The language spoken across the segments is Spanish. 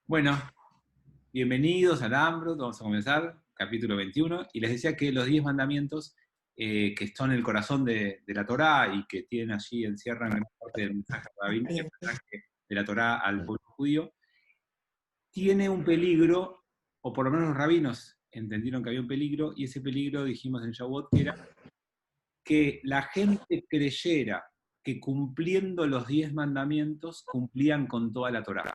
Bueno, bienvenidos al Ambro, vamos a comenzar, capítulo 21, y les decía que los 10 mandamientos que son el corazón de la Torá y que tienen allí, encierran gran parte del mensaje rabínico, el mensaje de la Torá al pueblo judío, tiene un peligro, o por lo menos los rabinos entendieron que había un peligro, y ese peligro, dijimos en Shavuot, que era que la gente creyera que cumpliendo los 10 mandamientos cumplían con toda la Torá.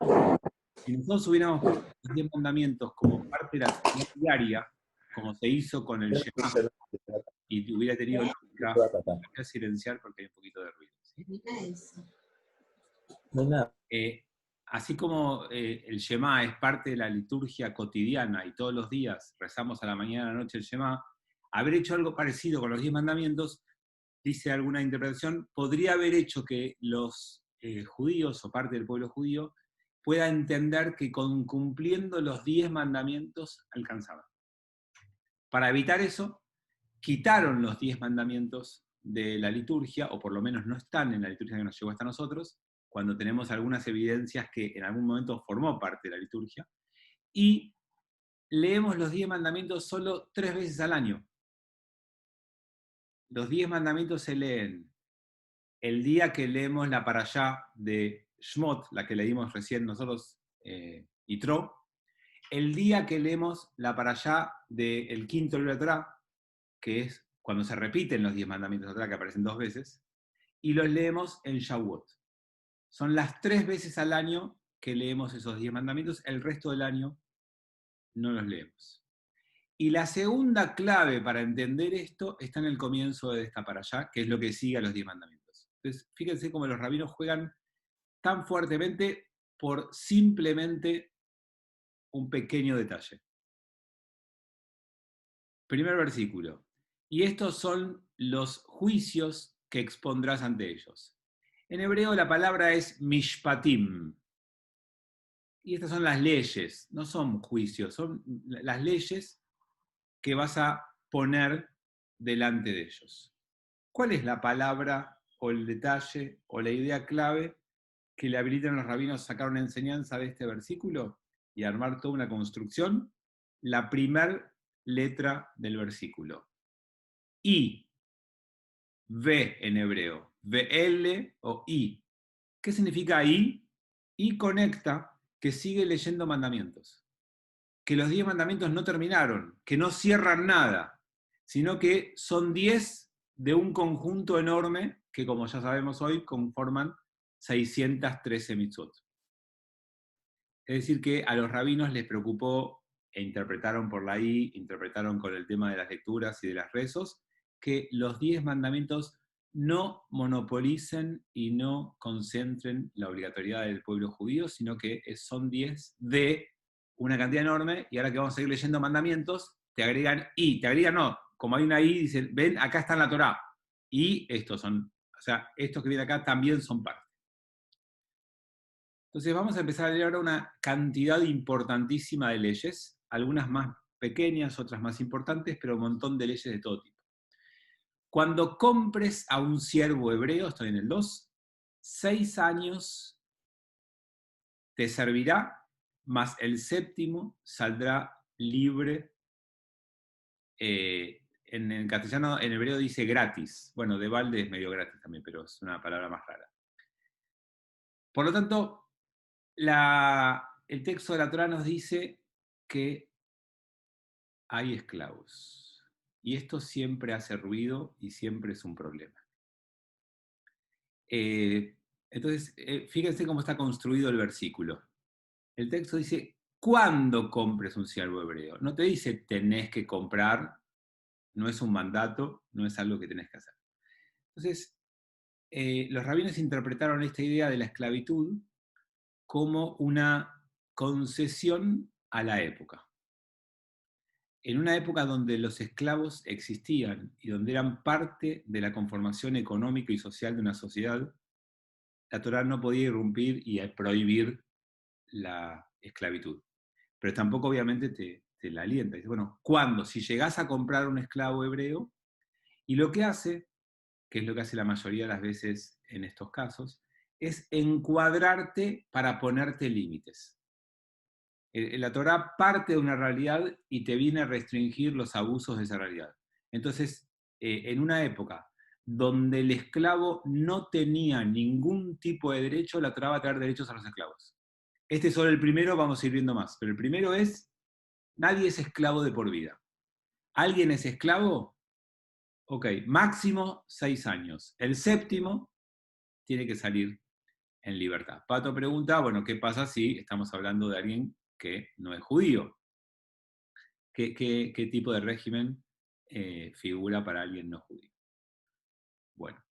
Si nosotros hubiéramos puesto los 10 mandamientos como parte de la actividad diaria, como se hizo con el Shema, y hubiera tenido lógica, voy a silenciar porque hay un poquito de ruido. ¿Sí? No hay nada. Así como el Shema es parte de la liturgia cotidiana y todos los días rezamos a la mañana y a la noche el Shema, haber hecho algo parecido con los 10 mandamientos, dice alguna interpretación, podría haber hecho que los judíos o parte del pueblo judío pueda entender que cumpliendo los 10 mandamientos alcanzaban. Para evitar eso, quitaron los 10 mandamientos de la liturgia, o por lo menos no están en la liturgia que nos llegó hasta nosotros, cuando tenemos algunas evidencias que en algún momento formó parte de la liturgia, y leemos los 10 mandamientos solo 3 veces al año. Los 10 mandamientos se leen el día que leemos la parashá de Shmot, la que leímos recién nosotros, Yitro, el día que leemos la parashá del quinto libro de Torá, que es cuando se repiten los 10 mandamientos de Torá, que aparecen 2 veces, y los leemos en Shavuot. Son las 3 veces al año que leemos esos 10 mandamientos, el resto del año no los leemos. Y la segunda clave para entender esto está en el comienzo de esta parashá, que es lo que sigue a los 10 mandamientos. Entonces, fíjense cómo los rabinos juegan tan fuertemente por simplemente un pequeño detalle. Primer versículo. Y estos son los juicios que expondrás ante ellos. En hebreo la palabra es mishpatim. Y estas son las leyes, no son juicios, son las leyes que vas a poner delante de ellos. ¿Cuál es la palabra o el detalle o la idea clave que le habilitan a los rabinos a sacar una enseñanza de este versículo y armar toda una construcción? La primer letra del versículo. I, V en hebreo, VL o I. ¿Qué significa I? I conecta que sigue leyendo mandamientos. Que los 10 mandamientos no terminaron, que no cierran nada, sino que son 10 de un conjunto enorme que, como ya sabemos hoy, conforman 613 mitzvot. Es decir, que a los rabinos les preocupó, e interpretaron por la I, interpretaron con el tema de las lecturas y de las rezos, que los 10 mandamientos no monopolicen y no concentren la obligatoriedad del pueblo judío, sino que son 10 de una cantidad enorme, y ahora que vamos a seguir leyendo mandamientos, te agregan I, te agregan no, como hay una I, dicen, ven, acá está en la Torá, y estos son, o sea, estos que vienen acá también son parte. Entonces vamos a empezar a leer ahora una cantidad importantísima de leyes, algunas más pequeñas, otras más importantes, pero un montón de leyes de todo tipo. Cuando compres a un siervo hebreo, estoy en el 2, 6 años te servirá, mas el séptimo saldrá libre. En el castellano, en hebreo dice gratis. Bueno, de balde es medio gratis también, pero es una palabra más rara. Por lo tanto, el texto de la Torá nos dice que hay esclavos. Y esto siempre hace ruido y siempre es un problema. Entonces, fíjense cómo está construido el versículo. El texto dice, ¿cuándo compres un siervo hebreo? No te dice, tenés que comprar, no es un mandato, no es algo que tenés que hacer. Entonces, los rabinos interpretaron esta idea de la esclavitud como una concesión a la época. En una época donde los esclavos existían y donde eran parte de la conformación económica y social de una sociedad, la Torá no podía irrumpir y prohibir la esclavitud. Pero tampoco obviamente te la alienta. Dice, bueno, ¿cuándo? Si llegás a comprar un esclavo hebreo, y lo que hace, que es lo que hace la mayoría de las veces en estos casos, es encuadrarte para ponerte límites. La Torá parte de una realidad y te viene a restringir los abusos de esa realidad. Entonces, en una época donde el esclavo no tenía ningún tipo de derecho, la Torá va a traer derechos a los esclavos. Este es solo el primero, vamos a ir viendo más. Pero el primero es, nadie es esclavo de por vida. ¿Alguien es esclavo? Ok, máximo 6 años. El séptimo tiene que salir en libertad. Pato pregunta, bueno, ¿qué pasa si estamos hablando de alguien que no es judío? ¿Qué tipo de régimen figura para alguien no judío? Bueno,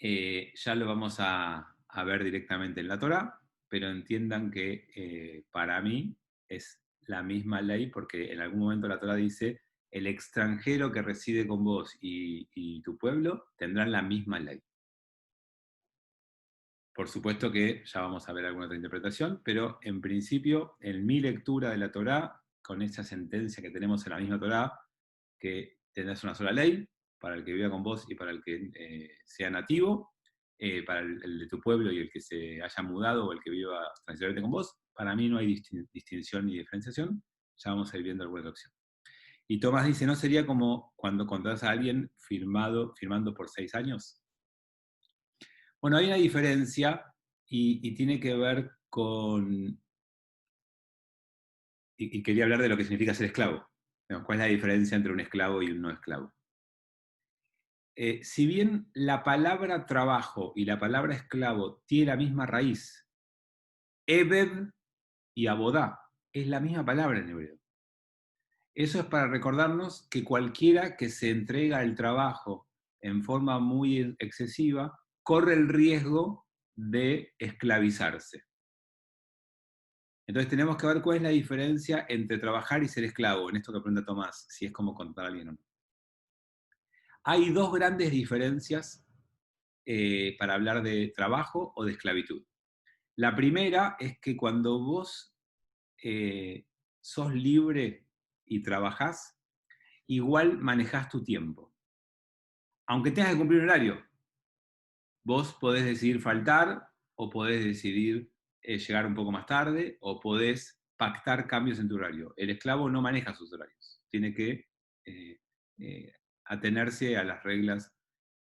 ya lo vamos a ver directamente en la Torá, pero entiendan que para mí es la misma ley, porque en algún momento la Torá dice, el extranjero que reside con vos y tu pueblo tendrán la misma ley. Por supuesto que ya vamos a ver alguna otra interpretación, pero en principio, en mi lectura de la Torá, con esa sentencia que tenemos en la misma Torá, que tendrás una sola ley para el que viva con vos y para el que sea nativo, para el de tu pueblo y el que se haya mudado o el que viva transitoriamente con vos, para mí no hay distinción ni diferenciación, ya vamos a ir viendo alguna otra opción. Y Tomás dice, ¿no sería como cuando contratas a alguien firmando por 6 años? Bueno, hay una diferencia y tiene que ver con, y quería hablar de lo que significa ser esclavo. ¿Cuál es la diferencia entre un esclavo y un no esclavo? Si bien la palabra trabajo y la palabra esclavo tiene la misma raíz, Ebed y Abodá, es la misma palabra en hebreo. Eso es para recordarnos que cualquiera que se entrega al trabajo en forma muy excesiva corre el riesgo de esclavizarse. Entonces tenemos que ver cuál es la diferencia entre trabajar y ser esclavo, en esto que pregunta Tomás, si es como contar a alguien o no. Hay dos grandes diferencias para hablar de trabajo o de esclavitud. La primera es que cuando vos sos libre y trabajás, igual manejás tu tiempo. Aunque tengas que cumplir un horario, vos podés decidir faltar o podés decidir llegar un poco más tarde o podés pactar cambios en tu horario. El esclavo no maneja sus horarios, tiene que eh, eh, atenerse a las reglas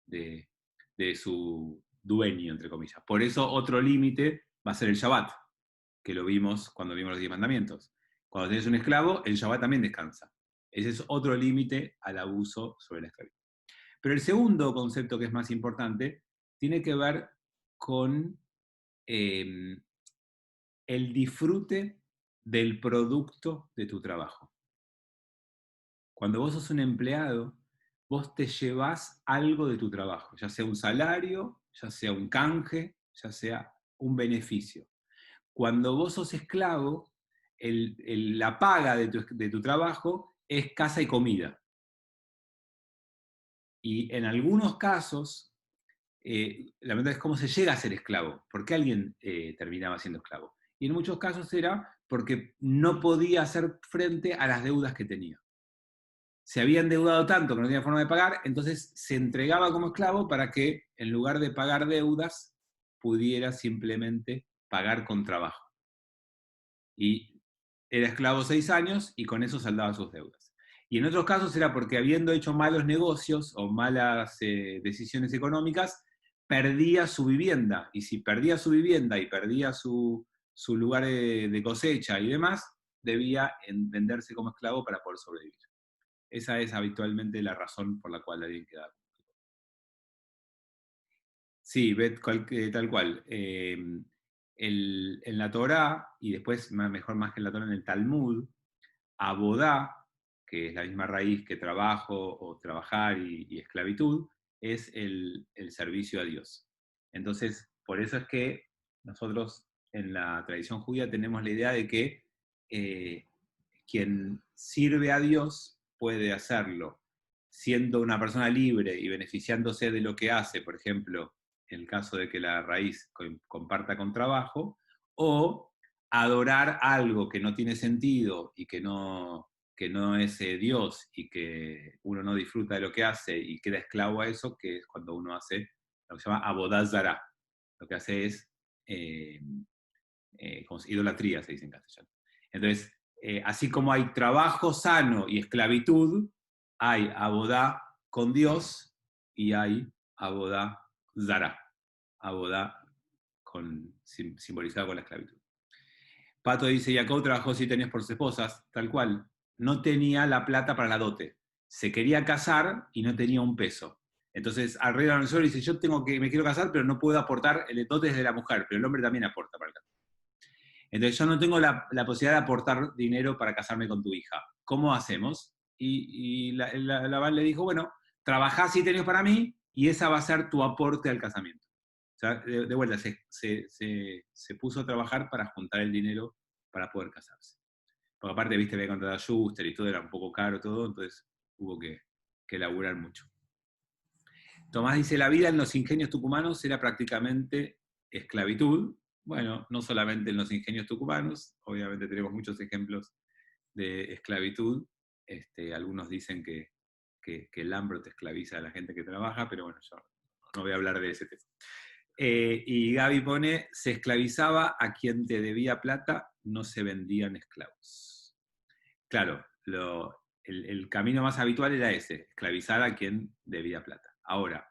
de, de su dueño, entre comillas. Por eso otro límite va a ser el Shabbat, que lo vimos cuando vimos los 10 mandamientos. Cuando tienes un esclavo, el Shabbat también descansa. Ese es otro límite al abuso sobre la esclavitud. Pero el segundo concepto que es más importante tiene que ver con eh, el disfrute del producto de tu trabajo. Cuando vos sos un empleado, vos te llevas algo de tu trabajo, ya sea un salario, ya sea un canje, ya sea un beneficio. Cuando vos sos esclavo, la paga de tu trabajo es casa y comida. Y en algunos casos, la pregunta es cómo se llega a ser esclavo. ¿Por qué alguien terminaba siendo esclavo? Y en muchos casos era porque no podía hacer frente a las deudas que tenía. Se había endeudado tanto que no tenía forma de pagar, entonces se entregaba como esclavo para que en lugar de pagar deudas, pudiera simplemente pagar con trabajo. Y era esclavo 6 años y con eso saldaba sus deudas. Y en otros casos era porque habiendo hecho malos negocios o malas decisiones económicas, perdía su vivienda. Y si perdía su vivienda y perdía su lugar de cosecha y demás, debía venderse como esclavo para poder sobrevivir. Esa es habitualmente la razón por la cual alguien queda. Sí, tal cual. En la Torá, y después, mejor más que en la Torá, en el Talmud, Abodá, que es la misma raíz que trabajo o trabajar y esclavitud, es el servicio a Dios. Entonces, por eso es que nosotros en la tradición judía tenemos la idea de que eh, quien sirve a Dios puede hacerlo siendo una persona libre y beneficiándose de lo que hace, por ejemplo, en el caso de que la raíz comparta con trabajo, o adorar algo que no tiene sentido y que no es Dios y que uno no disfruta de lo que hace y queda esclavo a eso, que es cuando uno hace lo que se llama Avodah Zarah. Lo que hace es idolatría se dice en castellano. Entonces, así como hay trabajo sano y esclavitud, hay abodá con Dios y hay abodá zara, abodá simbolizada con la esclavitud. Pato dice, Jacob trabajó 7 años por sus esposas, tal cual. No tenía la plata para la dote. Se quería casar y no tenía un peso. Entonces, al rey Nabucodonosor dice, me quiero casar, pero no puedo aportar el dote de la mujer, pero el hombre también aporta para el casamiento. Entonces, yo no tengo la posibilidad de aportar dinero para casarme con tu hija. ¿Cómo hacemos? Y Labán le dijo, bueno, trabajá 7 años para mí y esa va a ser tu aporte al casamiento. O sea, de vuelta, se puso a trabajar para juntar el dinero para poder casarse. Porque aparte, viste, había contratado a Schuster y todo, era un poco caro todo, entonces hubo que laburar mucho. Tomás dice, la vida en los ingenios tucumanos era prácticamente esclavitud. Bueno, no solamente en los ingenios tucumanos, obviamente tenemos muchos ejemplos de esclavitud. Algunos dicen que el hambre te esclaviza a la gente que trabaja, pero bueno, yo no voy a hablar de ese tema. Y Gaby pone, se esclavizaba a quien te debía plata, no se vendían esclavos. Claro, el camino más habitual era ese, esclavizar a quien debía plata. Ahora,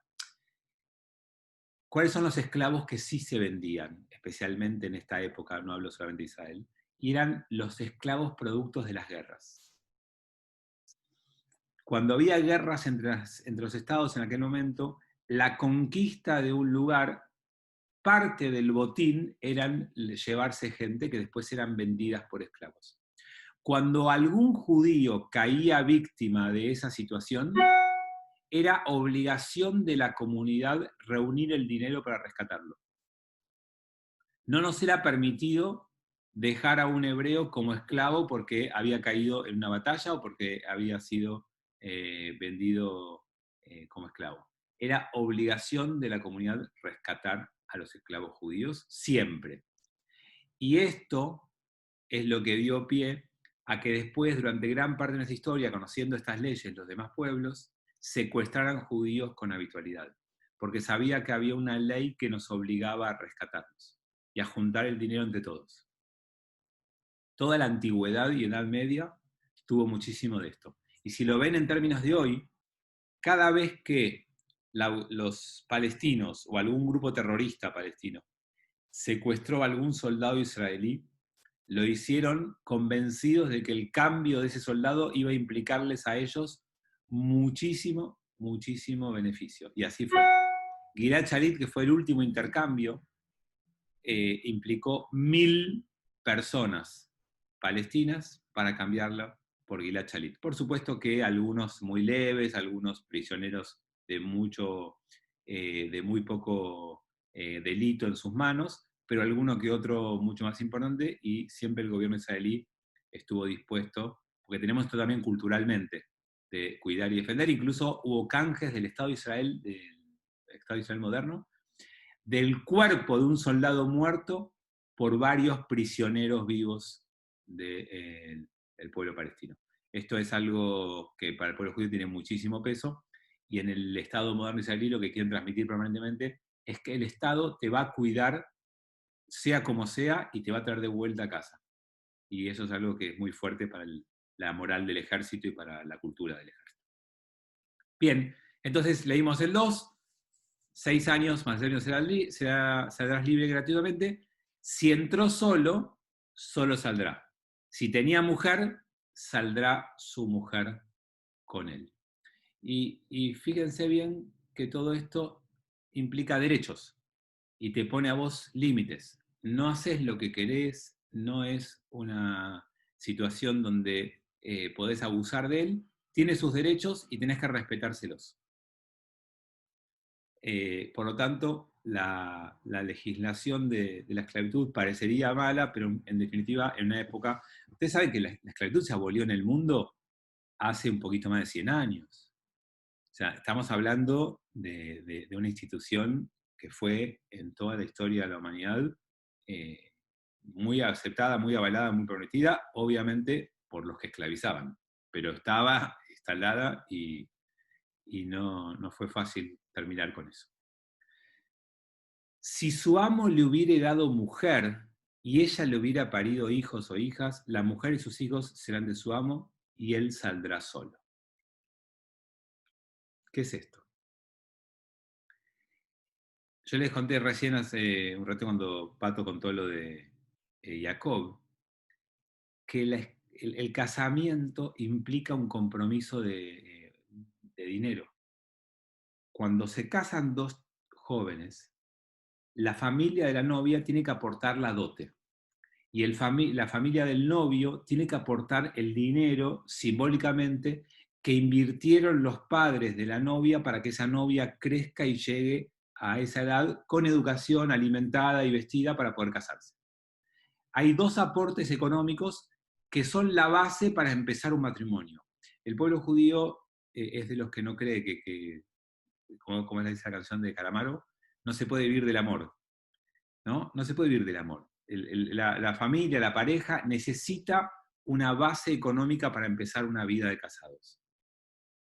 ¿cuáles son los esclavos que sí se vendían, especialmente en esta época, no hablo solamente de Israel? Y eran los esclavos productos de las guerras. Cuando había guerras entre los estados en aquel momento, la conquista de un lugar, parte del botín eran llevarse gente que después eran vendidas por esclavos. Cuando algún judío caía víctima de esa situación, era obligación de la comunidad reunir el dinero para rescatarlo. No nos era permitido dejar a un hebreo como esclavo porque había caído en una batalla o porque había sido vendido como esclavo. Era obligación de la comunidad rescatar a los esclavos judíos siempre. Y esto es lo que dio pie a que después, durante gran parte de nuestra historia, conociendo estas leyes, los demás pueblos secuestraran judíos con habitualidad, porque sabía que había una ley que nos obligaba a rescatarlos y a juntar el dinero entre todos. Toda la antigüedad y Edad Media tuvo muchísimo de esto. Y si lo ven en términos de hoy, cada vez que los palestinos o algún grupo terrorista palestino secuestró a algún soldado israelí, lo hicieron convencidos de que el cambio de ese soldado iba a implicarles a ellos muchísimo, muchísimo beneficio. Y así fue. Gilad Shalit, que fue el último intercambio, implicó 1000 personas palestinas para cambiarla por Gilad Shalit. Por supuesto que algunos muy leves, algunos prisioneros de muy poco delito en sus manos, pero alguno que otro mucho más importante, y siempre el gobierno israelí estuvo dispuesto, porque tenemos esto también culturalmente, de cuidar y defender. Incluso hubo canjes del Estado de Israel, moderno, del cuerpo de un soldado muerto por varios prisioneros vivos del pueblo palestino. Esto es algo que para el pueblo judío tiene muchísimo peso, y en el Estado moderno israelí lo que quieren transmitir permanentemente es que el Estado te va a cuidar sea como sea y te va a traer de vuelta a casa. Y eso es algo que es muy fuerte para la moral del ejército y para la cultura del ejército. Bien, entonces leímos el 2, 6 años más años saldrás libre gratuitamente. Si entró solo, solo saldrá. Si tenía mujer, saldrá su mujer con él. Y fíjense bien que todo esto implica derechos y te pone a vos límites. No haces lo que querés, no es una situación donde podés abusar de él. Tiene sus derechos y tenés que respetárselos. Por lo tanto, la legislación de la esclavitud parecería mala, pero en definitiva, en una época... Ustedes saben que la esclavitud se abolió en el mundo hace un poquito más de 100 años. O sea, estamos hablando de una institución que fue en toda la historia de la humanidad muy aceptada, muy avalada, muy prometida, obviamente por los que esclavizaban, pero estaba instalada y no fue fácil terminar con eso. Si su amo le hubiera dado mujer, y ella le hubiera parido hijos o hijas, la mujer y sus hijos serán de su amo, y él saldrá solo. ¿Qué es esto? Yo les conté recién hace un rato cuando Pato contó lo de Jacob, que el casamiento implica un compromiso de dinero. Cuando se casan dos jóvenes, la familia de la novia tiene que aportar la dote y la familia del novio tiene que aportar el dinero simbólicamente que invirtieron los padres de la novia para que esa novia crezca y llegue a esa edad con educación, alimentada y vestida para poder casarse. Hay dos aportes económicos que son la base para empezar un matrimonio. El pueblo judío es de los que no cree como es esa canción de Calamaro, no se puede vivir del amor, ¿no? No se puede vivir del amor. La familia, la pareja necesita una base económica para empezar una vida de casados.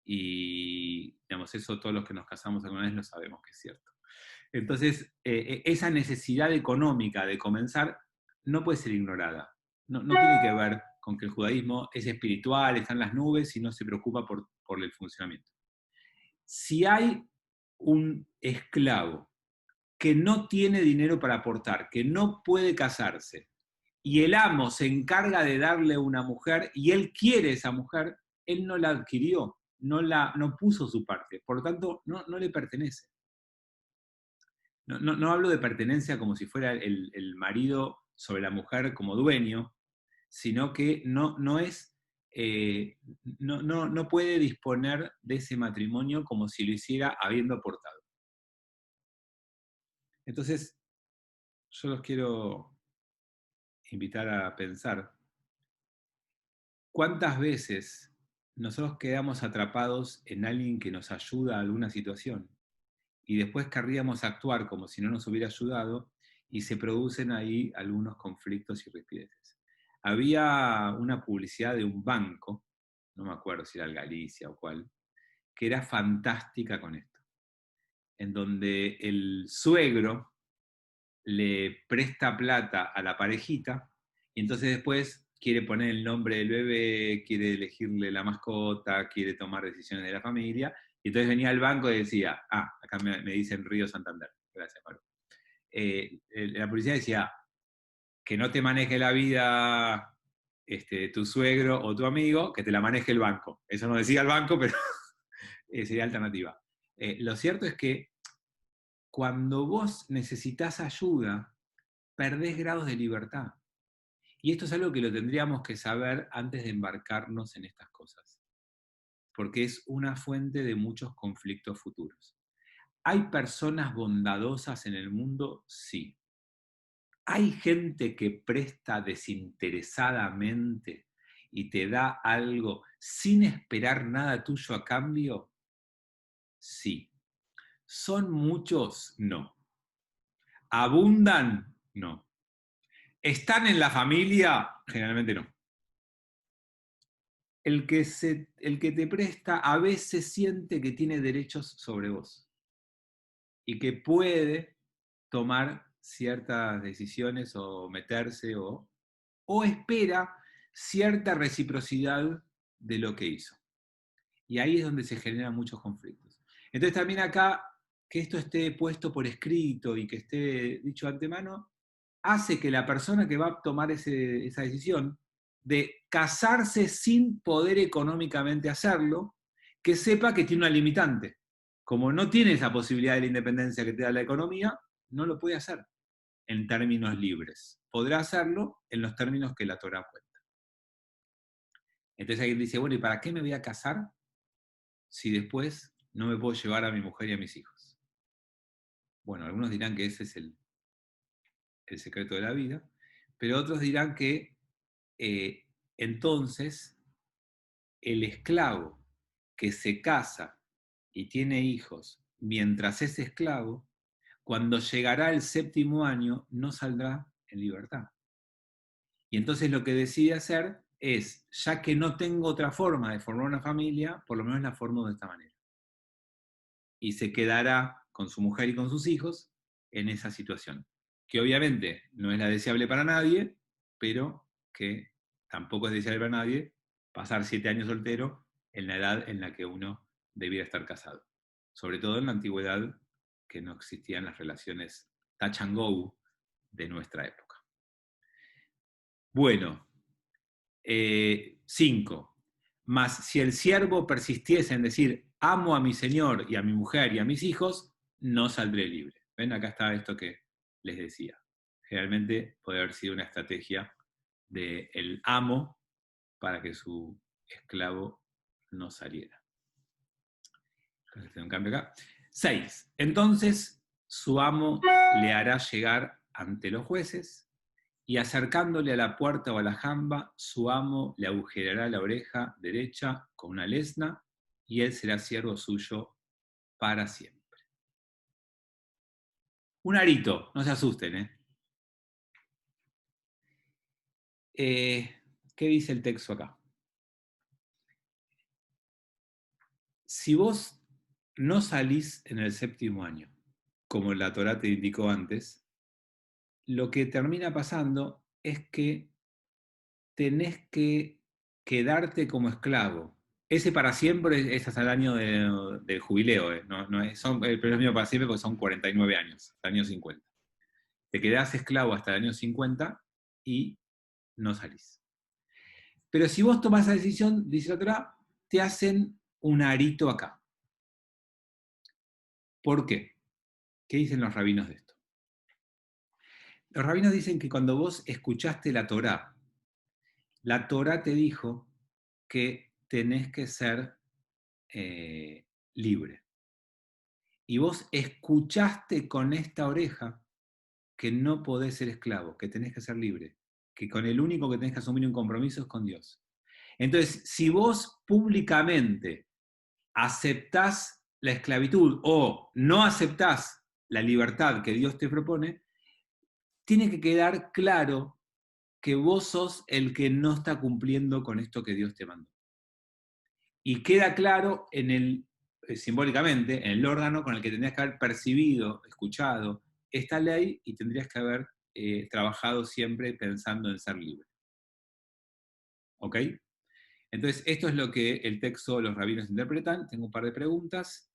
Y, digamos, eso todos los que nos casamos alguna vez lo sabemos que es cierto. Entonces, esa necesidad económica de comenzar no puede ser ignorada. No tiene que ver con que el judaísmo es espiritual, está en las nubes y no se preocupa por el funcionamiento. Si hay un esclavo que no tiene dinero para aportar, que no puede casarse, y el amo se encarga de darle una mujer y él quiere esa mujer, él no la adquirió, no puso su parte, por lo tanto no le pertenece. No hablo de pertenencia como si fuera el marido sobre la mujer como dueño, sino que no puede disponer de ese matrimonio como si lo hiciera habiendo aportado. Entonces, yo los quiero invitar a pensar cuántas veces nosotros quedamos atrapados en alguien que nos ayuda a alguna situación y después querríamos actuar como si no nos hubiera ayudado y se producen ahí algunos conflictos y rispideces. Había una publicidad de un banco, no me acuerdo si era el Galicia o cuál, que era fantástica con esto, en donde el suegro le presta plata a la parejita y entonces después quiere poner el nombre del bebé, quiere elegirle la mascota, quiere tomar decisiones de la familia, y entonces venía al banco y decía, acá me dicen Río Santander, gracias Pablo. La policía decía, que no te maneje la vida tu suegro o tu amigo, que te la maneje el banco. Eso no decía el banco, pero sería alternativa. Lo cierto es que cuando vos necesitas ayuda, perdés grados de libertad. Y esto es algo que lo tendríamos que saber antes de embarcarnos en estas cosas, porque es una fuente de muchos conflictos futuros. ¿Hay personas bondadosas en el mundo? Sí. ¿Hay gente que presta desinteresadamente y te da algo sin esperar nada tuyo a cambio? Sí. ¿Son muchos? No. ¿Abundan? No. ¿Están en la familia? Generalmente no. El que te presta a veces siente que tiene derechos sobre vos y que puede tomar ciertas decisiones o meterse o espera cierta reciprocidad de lo que hizo. Y ahí es donde se generan muchos conflictos. Entonces también acá, que esto esté puesto por escrito y que esté dicho de antemano, hace que la persona que va a tomar esa decisión de casarse sin poder económicamente hacerlo, que sepa que tiene una limitante. Como no tiene esa posibilidad de la independencia que te da la economía, no lo puede hacer en términos libres. Podrá hacerlo en los términos que la Torá cuenta. Entonces alguien dice, bueno, ¿y para qué me voy a casar si después no me puedo llevar a mi mujer y a mis hijos? Bueno, algunos dirán que ese es el secreto de la vida, pero otros dirán que entonces el esclavo que se casa y tiene hijos mientras es esclavo, cuando llegará el séptimo año no saldrá en libertad. Y entonces lo que decide hacer es, ya que no tengo otra forma de formar una familia, por lo menos la formo de esta manera. Y se quedará con su mujer y con sus hijos en esa situación. que obviamente no es la deseable para nadie, pero que tampoco es deseable para nadie pasar 7 años soltero en la edad en la que uno debiera estar casado. Sobre todo en la antigüedad, que no existían las relaciones touch and go de nuestra época. Bueno, 5. Mas si el siervo persistiese en decir, amo a mi señor y a mi mujer y a mis hijos, no saldré libre. ¿Ven? Acá está esto que les decía. Generalmente puede haber sido una estrategia del amo para que su esclavo no saliera. Entonces, un cambio acá. 6. Entonces su amo le hará llegar ante los jueces, y acercándole a la puerta o a la jamba, su amo le agujereará la oreja derecha con una lesna, y él será siervo suyo para siempre. Un arito, no se asusten, ¿qué dice el texto acá? Si vos no salís en el 7º año, como la Torá te indicó antes, lo que termina pasando es que tenés que quedarte como esclavo. Ese para siempre es hasta el año del jubileo. No el premio para siempre porque son 49 años, hasta el año 50. Te quedás esclavo hasta el año 50 y no salís. Pero si vos tomás esa decisión, dice la Torá, te hacen un arito acá. ¿Por qué? ¿Qué dicen los rabinos de esto? Los rabinos dicen que cuando vos escuchaste la Torá te dijo que tenés que ser libre. Y vos escuchaste con esta oreja que no podés ser esclavo, que tenés que ser libre, que con el único que tenés que asumir un compromiso es con Dios. Entonces, si vos públicamente aceptás la esclavitud o no aceptás la libertad que Dios te propone, tiene que quedar claro que vos sos el que no está cumpliendo con esto que Dios te mandó. Y queda claro simbólicamente en el órgano con el que tendrías que haber percibido, escuchado esta ley, y tendrías que haber trabajado siempre pensando en ser libre. ¿Ok? Entonces, esto es lo que el texto, los rabinos interpretan. Tengo un par de preguntas.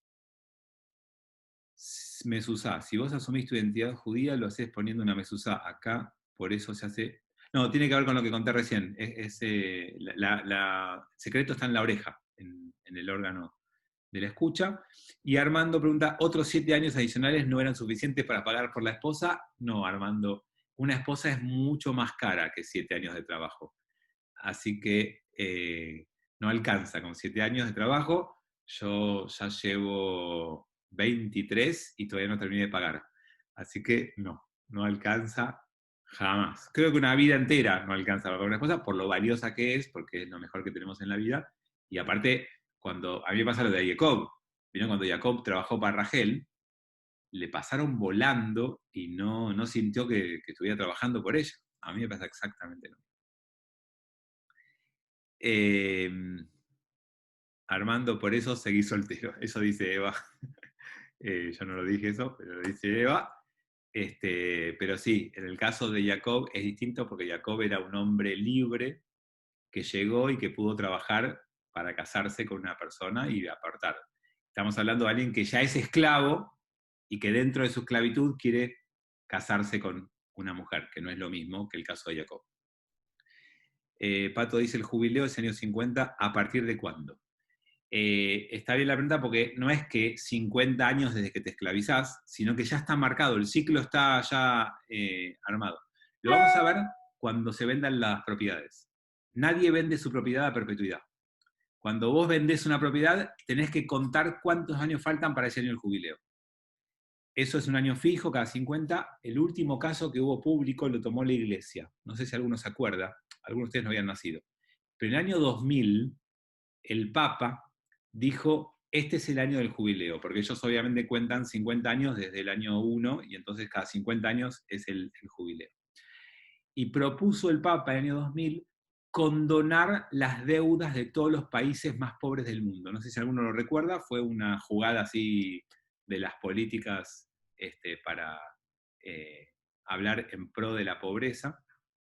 Mesuzá. Si vos asumís tu identidad judía, lo haces poniendo una mesuzá acá, por eso se hace... No, tiene que ver con lo que conté recién. El secreto está en la oreja, en el órgano de la escucha. Y Armando pregunta, ¿otros 7 años adicionales no eran suficientes para pagar por la esposa? No, Armando, una esposa es mucho más cara que 7 años de trabajo. Así que no alcanza con 7 años de trabajo. Yo ya llevo 23 y todavía no terminé de pagar. Así que no alcanza jamás. Creo que una vida entera no alcanza para pagar una esposa, por lo valiosa que es, porque es lo mejor que tenemos en la vida. Y aparte, a mí me pasa lo de Jacob. ¿Vieron? Cuando Jacob trabajó para Rachel, le pasaron volando y no sintió que estuviera trabajando por ella. A mí me pasa exactamente lo mismo. Armando, por eso seguí soltero. Eso dice Eva. Yo no lo dije eso, pero lo dice Eva. Pero sí, en el caso de Jacob es distinto porque Jacob era un hombre libre que llegó y que pudo trabajar para casarse con una persona y apartar. Estamos hablando de alguien que ya es esclavo y que dentro de su esclavitud quiere casarse con una mujer, que no es lo mismo que el caso de Jacob. Pato dice, el jubileo es año 50, ¿a partir de cuándo? Está bien la pregunta porque no es que 50 años desde que te esclavizás, sino que ya está marcado, el ciclo está ya armado. Lo vamos a ver cuando se vendan las propiedades. Nadie vende su propiedad a perpetuidad. Cuando vos vendés una propiedad, tenés que contar cuántos años faltan para ese año del jubileo. Eso es un año fijo, cada 50. El último caso que hubo público lo tomó la iglesia. No sé si alguno se acuerda, algunos de ustedes no habían nacido. Pero en el año 2000, el Papa dijo, este es el año del jubileo, porque ellos obviamente cuentan 50 años desde el año 1, y entonces cada 50 años es el jubileo. Y propuso el Papa en el año 2000 condonar las deudas de todos los países más pobres del mundo. No sé si alguno lo recuerda, fue una jugada así de las políticas para hablar en pro de la pobreza,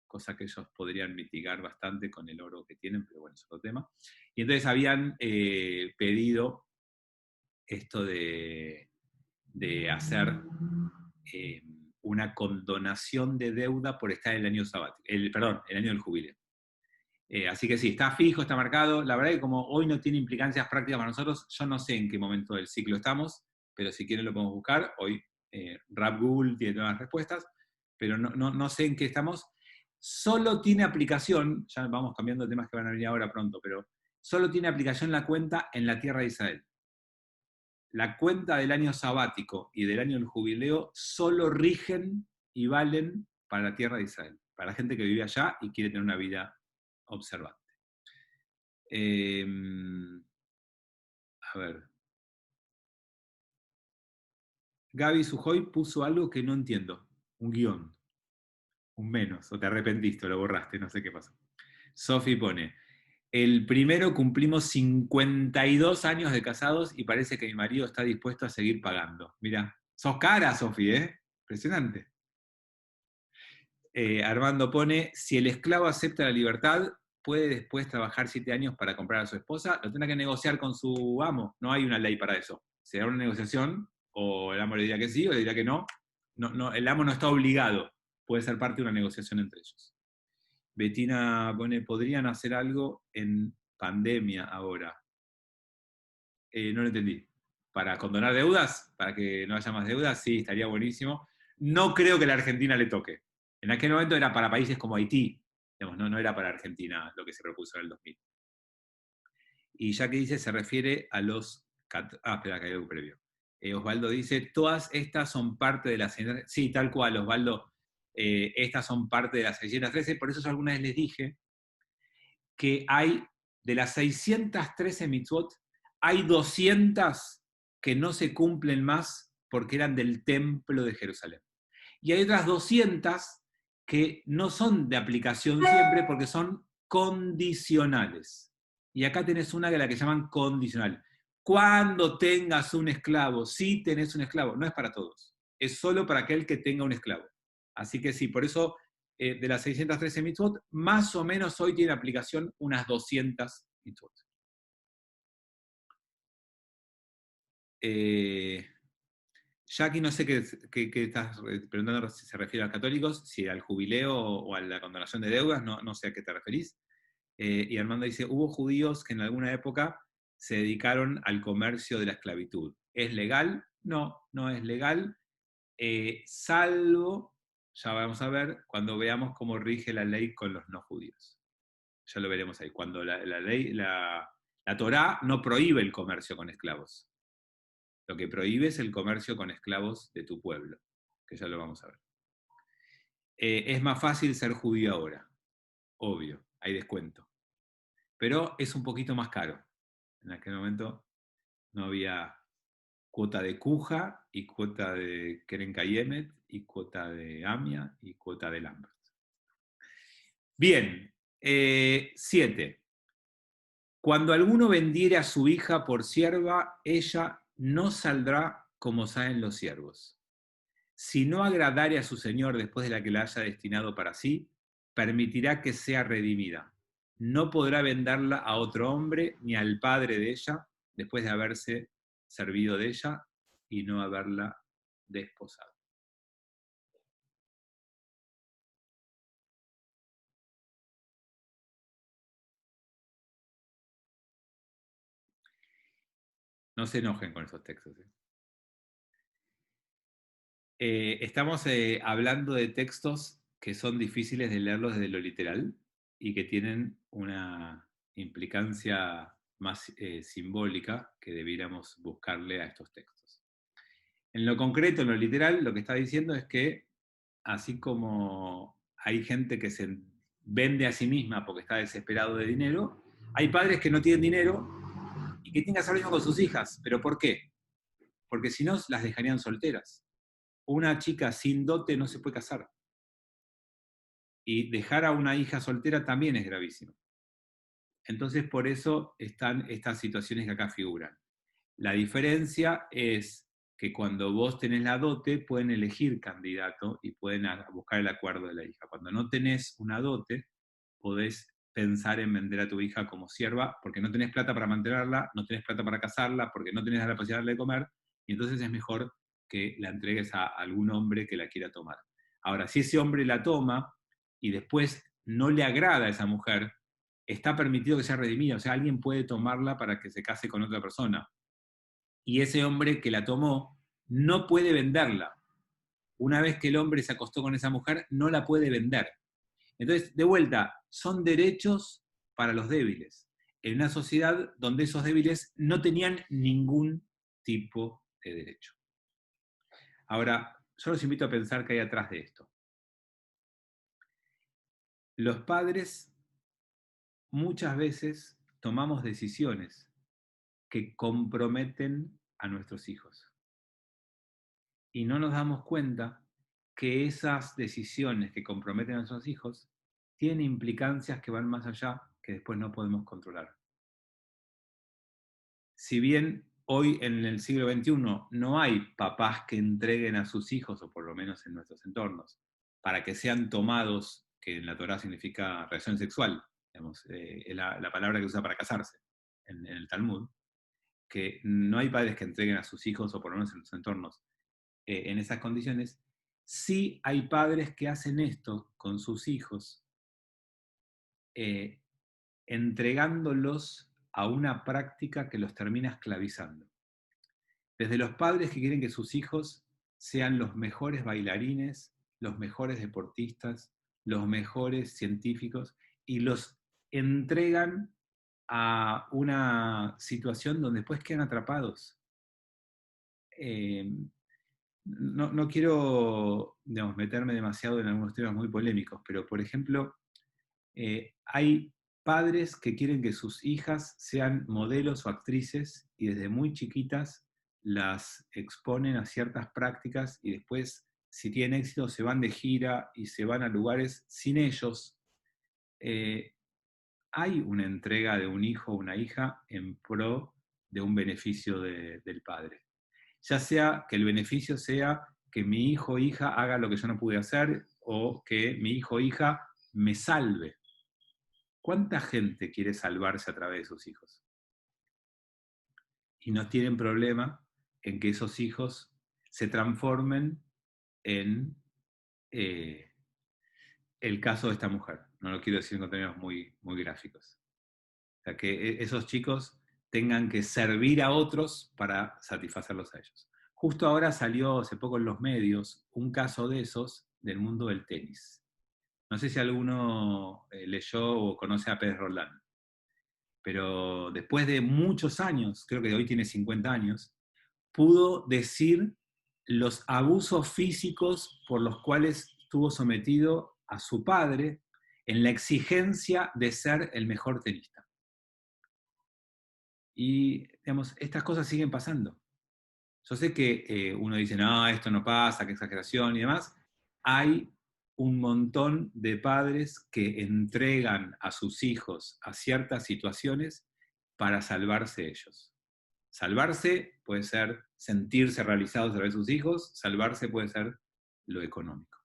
cosa que ellos podrían mitigar bastante con el oro que tienen, pero bueno, es otro tema. Y entonces habían pedido esto de hacer una condonación de deuda por estar en el año sabático, perdón, el año del jubileo. Así que sí, está fijo, está marcado. La verdad que como hoy no tiene implicancias prácticas para nosotros, yo no sé en qué momento del ciclo estamos, pero si quieren lo podemos buscar. Hoy Rap Google tiene todas las respuestas, pero no sé en qué estamos. Solo tiene aplicación, ya vamos cambiando de temas que van a venir ahora pronto, pero solo tiene aplicación la cuenta en la tierra de Israel. La cuenta del año sabático y del año del jubileo solo rigen y valen para la tierra de Israel, para la gente que vive allá y quiere tener una vida observante. A ver. Gaby Sujoy puso algo que no entiendo. Un guión. Un menos. O te arrepentiste, lo borraste, no sé qué pasó. Sofi pone, el primero cumplimos 52 años de casados y parece que mi marido está dispuesto a seguir pagando. Mira, sos cara, Sofi, ¿eh? Impresionante. Armando pone, si el esclavo acepta la libertad, puede después trabajar 7 años para comprar a su esposa, lo tendrá que negociar con su amo. No hay una ley para eso. Será una negociación, o el amo le dirá que sí, o le dirá que no. El amo no está obligado. Puede ser parte de una negociación entre ellos. Betina pone, ¿podrían hacer algo en pandemia ahora? No lo entendí. ¿Para condonar deudas? ¿Para que no haya más deudas? Sí, estaría buenísimo. No creo que la Argentina le toque. En aquel momento era para países como Haití. Digamos, no era para Argentina lo que se propuso en el 2000. Y ya que dice, se refiere a los... espera, que hay algo previo. Osvaldo dice, todas estas son parte de las... Sí, tal cual, Osvaldo. Estas son parte de las 613. Por eso yo alguna vez les dije que hay, de las 613 mitzvot, hay 200 que no se cumplen más porque eran del templo de Jerusalén. Y hay otras 200 que no son de aplicación siempre porque son condicionales. Y acá tenés una de la que llaman condicional. Cuando tengas un esclavo, si tenés un esclavo, no es para todos, es solo para aquel que tenga un esclavo. Así que sí, por eso de las 613 mitzvot, más o menos hoy tiene aplicación unas 200 mitzvot. Jackie, no sé qué estás preguntando si se refiere a los católicos, si al jubileo o a la condonación de deudas, no sé a qué te referís. Y Armando dice, hubo judíos que en alguna época se dedicaron al comercio de la esclavitud. ¿Es legal? No es legal, salvo, ya vamos a ver, cuando veamos cómo rige la ley con los no judíos. Ya lo veremos ahí. Cuando la ley, la Torá no prohíbe el comercio con esclavos. Lo que prohíbe es el comercio con esclavos de tu pueblo, que ya lo vamos a ver. Es más fácil ser judío ahora, obvio, hay descuento. Pero es un poquito más caro. En aquel momento no había cuota de Kuja y cuota de Keren Kayemet y cuota de Amia y cuota de Lambert. Bien, 7. Cuando alguno vendiere a su hija por sierva, ella no saldrá como salen los siervos. Si no agradare a su señor después de la que la haya destinado para sí, permitirá que sea redimida. No podrá venderla a otro hombre ni al padre de ella después de haberse servido de ella y no haberla desposado. No se enojen con esos textos. Estamos hablando de textos que son difíciles de leerlos desde lo literal y que tienen una implicancia más simbólica que debiéramos buscarle a estos textos. En lo concreto, en lo literal, lo que está diciendo es que así como hay gente que se vende a sí misma porque está desesperado de dinero, hay padres que no tienen dinero y que tienen que hacer lo mismo con sus hijas. ¿Pero por qué? Porque si no, las dejarían solteras. Una chica sin dote no se puede casar. Y dejar a una hija soltera también es gravísimo. Entonces, por eso están estas situaciones que acá figuran. La diferencia es que cuando vos tenés la dote pueden elegir candidato y pueden buscar el acuerdo de la hija. Cuando no tenés una dote, podés pensar en vender a tu hija como sierva, porque no tenés plata para mantenerla, no tenés plata para casarla, porque no tenés la capacidad de darle de comer, y entonces es mejor que la entregues a algún hombre que la quiera tomar. Ahora, si ese hombre la toma y después no le agrada a esa mujer, está permitido que sea redimida, o sea, alguien puede tomarla para que se case con otra persona. Y ese hombre que la tomó no puede venderla. Una vez que el hombre se acostó con esa mujer, no la puede vender. Entonces, de vuelta, son derechos para los débiles, en una sociedad donde esos débiles no tenían ningún tipo de derecho. Ahora, yo los invito a pensar qué hay atrás de esto. Los padres muchas veces tomamos decisiones que comprometen a nuestros hijos. Y no nos damos cuenta que esas decisiones que comprometen a nuestros hijos tienen implicancias que van más allá, que después no podemos controlar. Si bien hoy en el siglo XXI no hay papás que entreguen a sus hijos, o por lo menos en nuestros entornos, para que sean tomados, que en la Torá significa relación sexual, digamos, es la palabra que usa para casarse en el Talmud, que no hay padres que entreguen a sus hijos, o por lo menos en sus entornos, en esas condiciones, sí hay padres que hacen esto con sus hijos, entregándolos a una práctica que los termina esclavizando. Desde los padres que quieren que sus hijos sean los mejores bailarines, los mejores deportistas, los mejores científicos, y los entregan a una situación donde después quedan atrapados. No quiero, digamos, meterme demasiado en algunos temas muy polémicos, pero por ejemplo, hay padres que quieren que sus hijas sean modelos o actrices y desde muy chiquitas las exponen a ciertas prácticas y después, si tienen éxito, se van de gira y se van a lugares sin ellos. Hay una entrega de un hijo o una hija en pro de un beneficio del padre. Ya sea que el beneficio sea que mi hijo o hija haga lo que yo no pude hacer o que mi hijo o hija me salve. ¿Cuánta gente quiere salvarse a través de sus hijos? Y no tienen problema en que esos hijos se transformen en el caso de esta mujer. No lo quiero decir en términos muy, muy gráficos. O sea, que esos chicos tengan que servir a otros para satisfacerlos a ellos. Justo ahora salió hace poco en los medios un caso de esos del mundo del tenis. No sé si alguno leyó o conoce a Pérez Roldán, pero después de muchos años, creo que hoy tiene 50 años, pudo decir los abusos físicos por los cuales estuvo sometido a su padre en la exigencia de ser el mejor tenista. Y, digamos, estas cosas siguen pasando. Yo sé que uno dice, no, esto no pasa, qué exageración y demás. Hay un montón de padres que entregan a sus hijos a ciertas situaciones para salvarse ellos. Salvarse puede ser sentirse realizados a través de sus hijos, salvarse puede ser lo económico.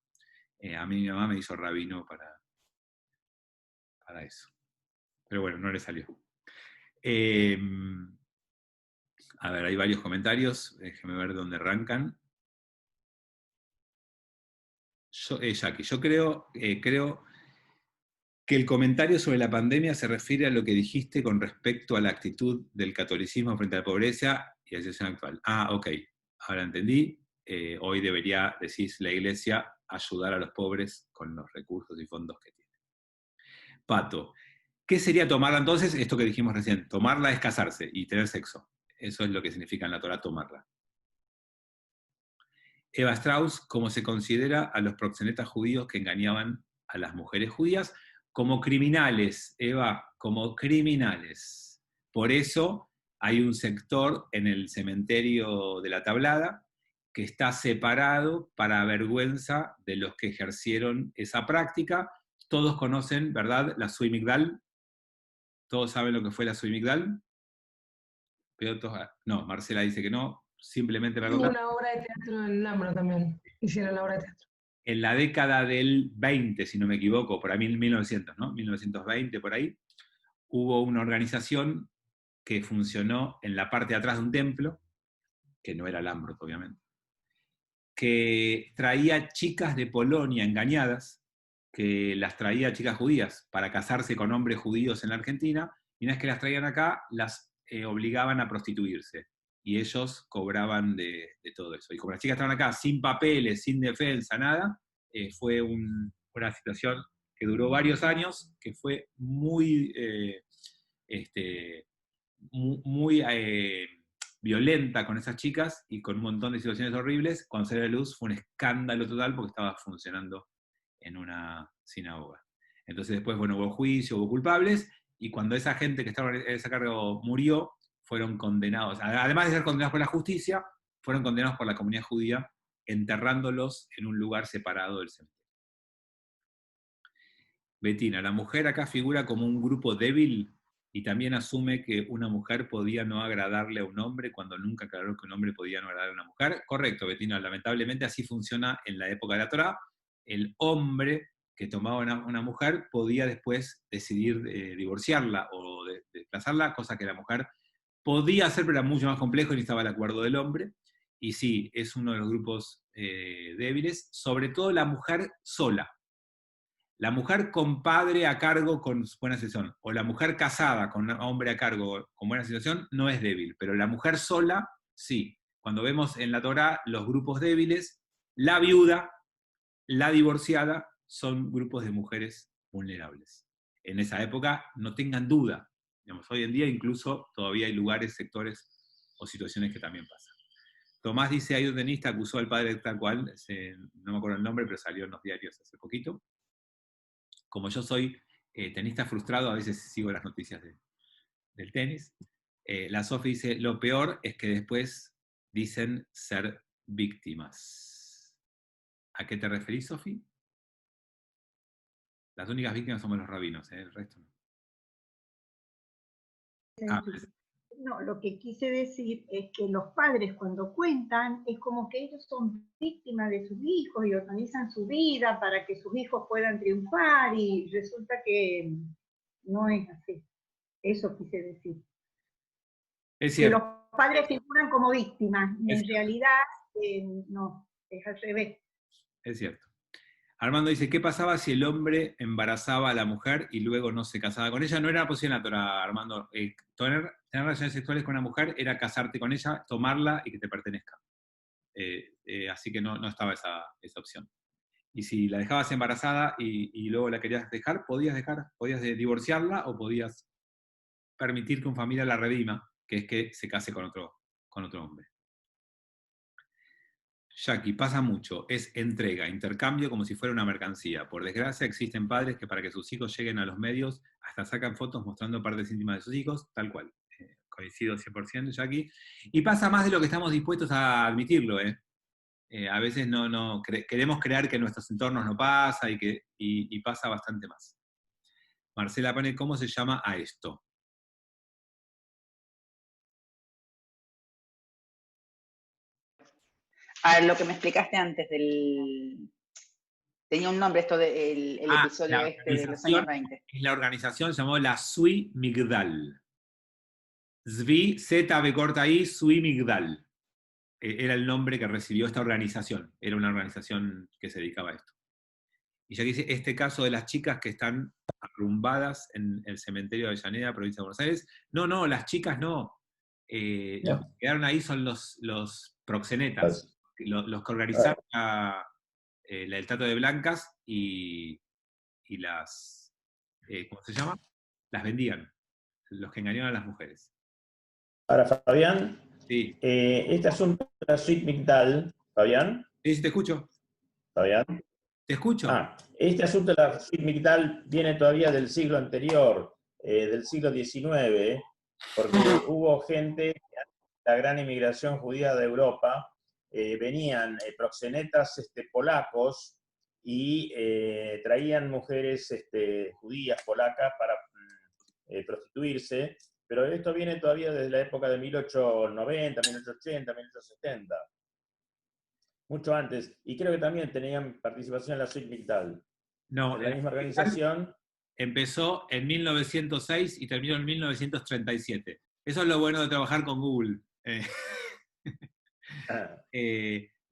A mí mi mamá me hizo rabino para eso. Pero bueno, no le salió. A ver, hay varios comentarios, déjenme ver dónde arrancan. Jackie, yo creo que el comentario sobre la pandemia se refiere a lo que dijiste con respecto a la actitud del catolicismo frente a la pobreza y a la situación actual. Ah, ok, ahora entendí. Hoy debería, decís, la Iglesia ayudar a los pobres con los recursos y fondos que tiene. Pato, ¿qué sería tomarla entonces? Esto que dijimos recién, tomarla es casarse y tener sexo. Eso es lo que significa en la Torah tomarla. Eva Strauss, ¿cómo se considera a los proxenetas judíos que engañaban a las mujeres judías? Como criminales, Eva, como criminales. Por eso hay un sector en el cementerio de la Tablada que está separado para vergüenza de los que ejercieron esa práctica. Todos conocen, ¿verdad?, la Sui Migdal. ¿Todos saben lo que fue la Sui Migdal? No, Marcela dice que no. simplemente para Hubo contar. una obra de teatro en Lambro también, hicieron la obra de teatro. En la década del 20, si no me equivoco, por ahí 1900, ¿no? 1920, por ahí, hubo una organización que funcionó en la parte de atrás de un templo, que no era Lambros, obviamente, que traía chicas de Polonia engañadas, que las traía chicas judías para casarse con hombres judíos en la Argentina, y una vez que las traían acá, las obligaban a prostituirse. Y ellos cobraban de todo eso. Y como las chicas estaban acá sin papeles, sin defensa, nada, fue una situación que duró varios años, que fue muy, muy violenta con esas chicas y con un montón de situaciones horribles. Cuando salió a la luz fue un escándalo total porque estaba funcionando en una sinagoga. Entonces después, bueno, hubo juicio, hubo culpables, y cuando esa gente que estaba en ese cargo murió, fueron condenados, además de ser condenados por la justicia, fueron condenados por la comunidad judía, enterrándolos en un lugar separado del cementerio. Betina, la mujer acá figura como un grupo débil y también asume que una mujer podía no agradarle a un hombre cuando nunca aclaró que un hombre podía no agradarle a una mujer. Correcto, Betina, lamentablemente así funciona en la época de la Torá. El hombre que tomaba una mujer podía después decidir divorciarla o desplazarla, cosa que la mujer podía hacer, pero era mucho más complejo y necesitaba el acuerdo del hombre. Y sí, es uno de los grupos débiles, sobre todo la mujer sola. La mujer con padre a cargo con buena situación, o la mujer casada con un hombre a cargo con buena situación, no es débil, pero la mujer sola, sí. Cuando vemos en la Torá los grupos débiles, la viuda, la divorciada, son grupos de mujeres vulnerables. En esa época, no tengan duda. Digamos, hoy en día incluso todavía hay lugares, sectores o situaciones que también pasan. Tomás dice, hay un tenista acusó al padre tal cual, no me acuerdo el nombre, pero salió en los diarios hace poquito. Como yo soy tenista frustrado, a veces sigo las noticias del tenis. La Sofi dice, lo peor es que después dicen ser víctimas. ¿A qué te referís, Sofi? Las únicas víctimas somos los rabinos, el resto no. No, lo que quise decir es que los padres cuando cuentan es como que ellos son víctimas de sus hijos y organizan su vida para que sus hijos puedan triunfar y resulta que no es así. Eso quise decir. Es cierto. Que los padres figuran como víctimas y en cierto. realidad no, es al revés. Es cierto. Armando dice, ¿qué pasaba si el hombre embarazaba a la mujer y luego no se casaba con ella? No era posible en la Torá, Armando. Tener relaciones sexuales con una mujer era casarte con ella, tomarla y que te pertenezca. Así que no estaba esa opción. Y si la dejabas embarazada y luego la querías dejar, podías divorciarla o podías permitir que un familia la redima, que es que se case con otro hombre. Jackie, pasa mucho, es entrega, intercambio como si fuera una mercancía. Por desgracia existen padres que para que sus hijos lleguen a los medios hasta sacan fotos mostrando partes íntimas de sus hijos, tal cual. Coincido 100%, Jackie. Y pasa más de lo que estamos dispuestos a admitirlo. A veces queremos creer que en nuestros entornos no pasa y pasa bastante más. Marcela pone, ¿cómo se llama a esto? A lo que me explicaste antes tenía un nombre esto del episodio de los años 20. La organización se llamó la Sui Migdal. Zvi, Z, B corta I, Sui Migdal. Era el nombre que recibió esta organización. Era una organización que se dedicaba a esto. Y ya que dice, este caso de las chicas que están arrumbadas en el cementerio de Avellaneda, provincia de Buenos Aires. No, las chicas no. Los que quedaron ahí son los proxenetas, los que organizaron el trato de blancas y las, ¿cómo se llama? Las vendían, los que engañaron a las mujeres. Ahora, Fabián, sí. Este asunto de la Sui Migdal, Fabián. Sí, te escucho. Fabián. Te escucho. Este asunto de la Sui Migdal viene todavía del siglo anterior, del siglo XIX, porque hubo gente, la gran inmigración judía de Europa, venían proxenetas polacos y traían mujeres judías polacas para prostituirse, pero esto viene todavía desde la época de 1890, 1880, 1870. Mucho antes. Y creo que también tenían participación en la Suite Migdal. No, En la misma organización. Empezó en 1906 y terminó en 1937. Eso es lo bueno de trabajar con Google.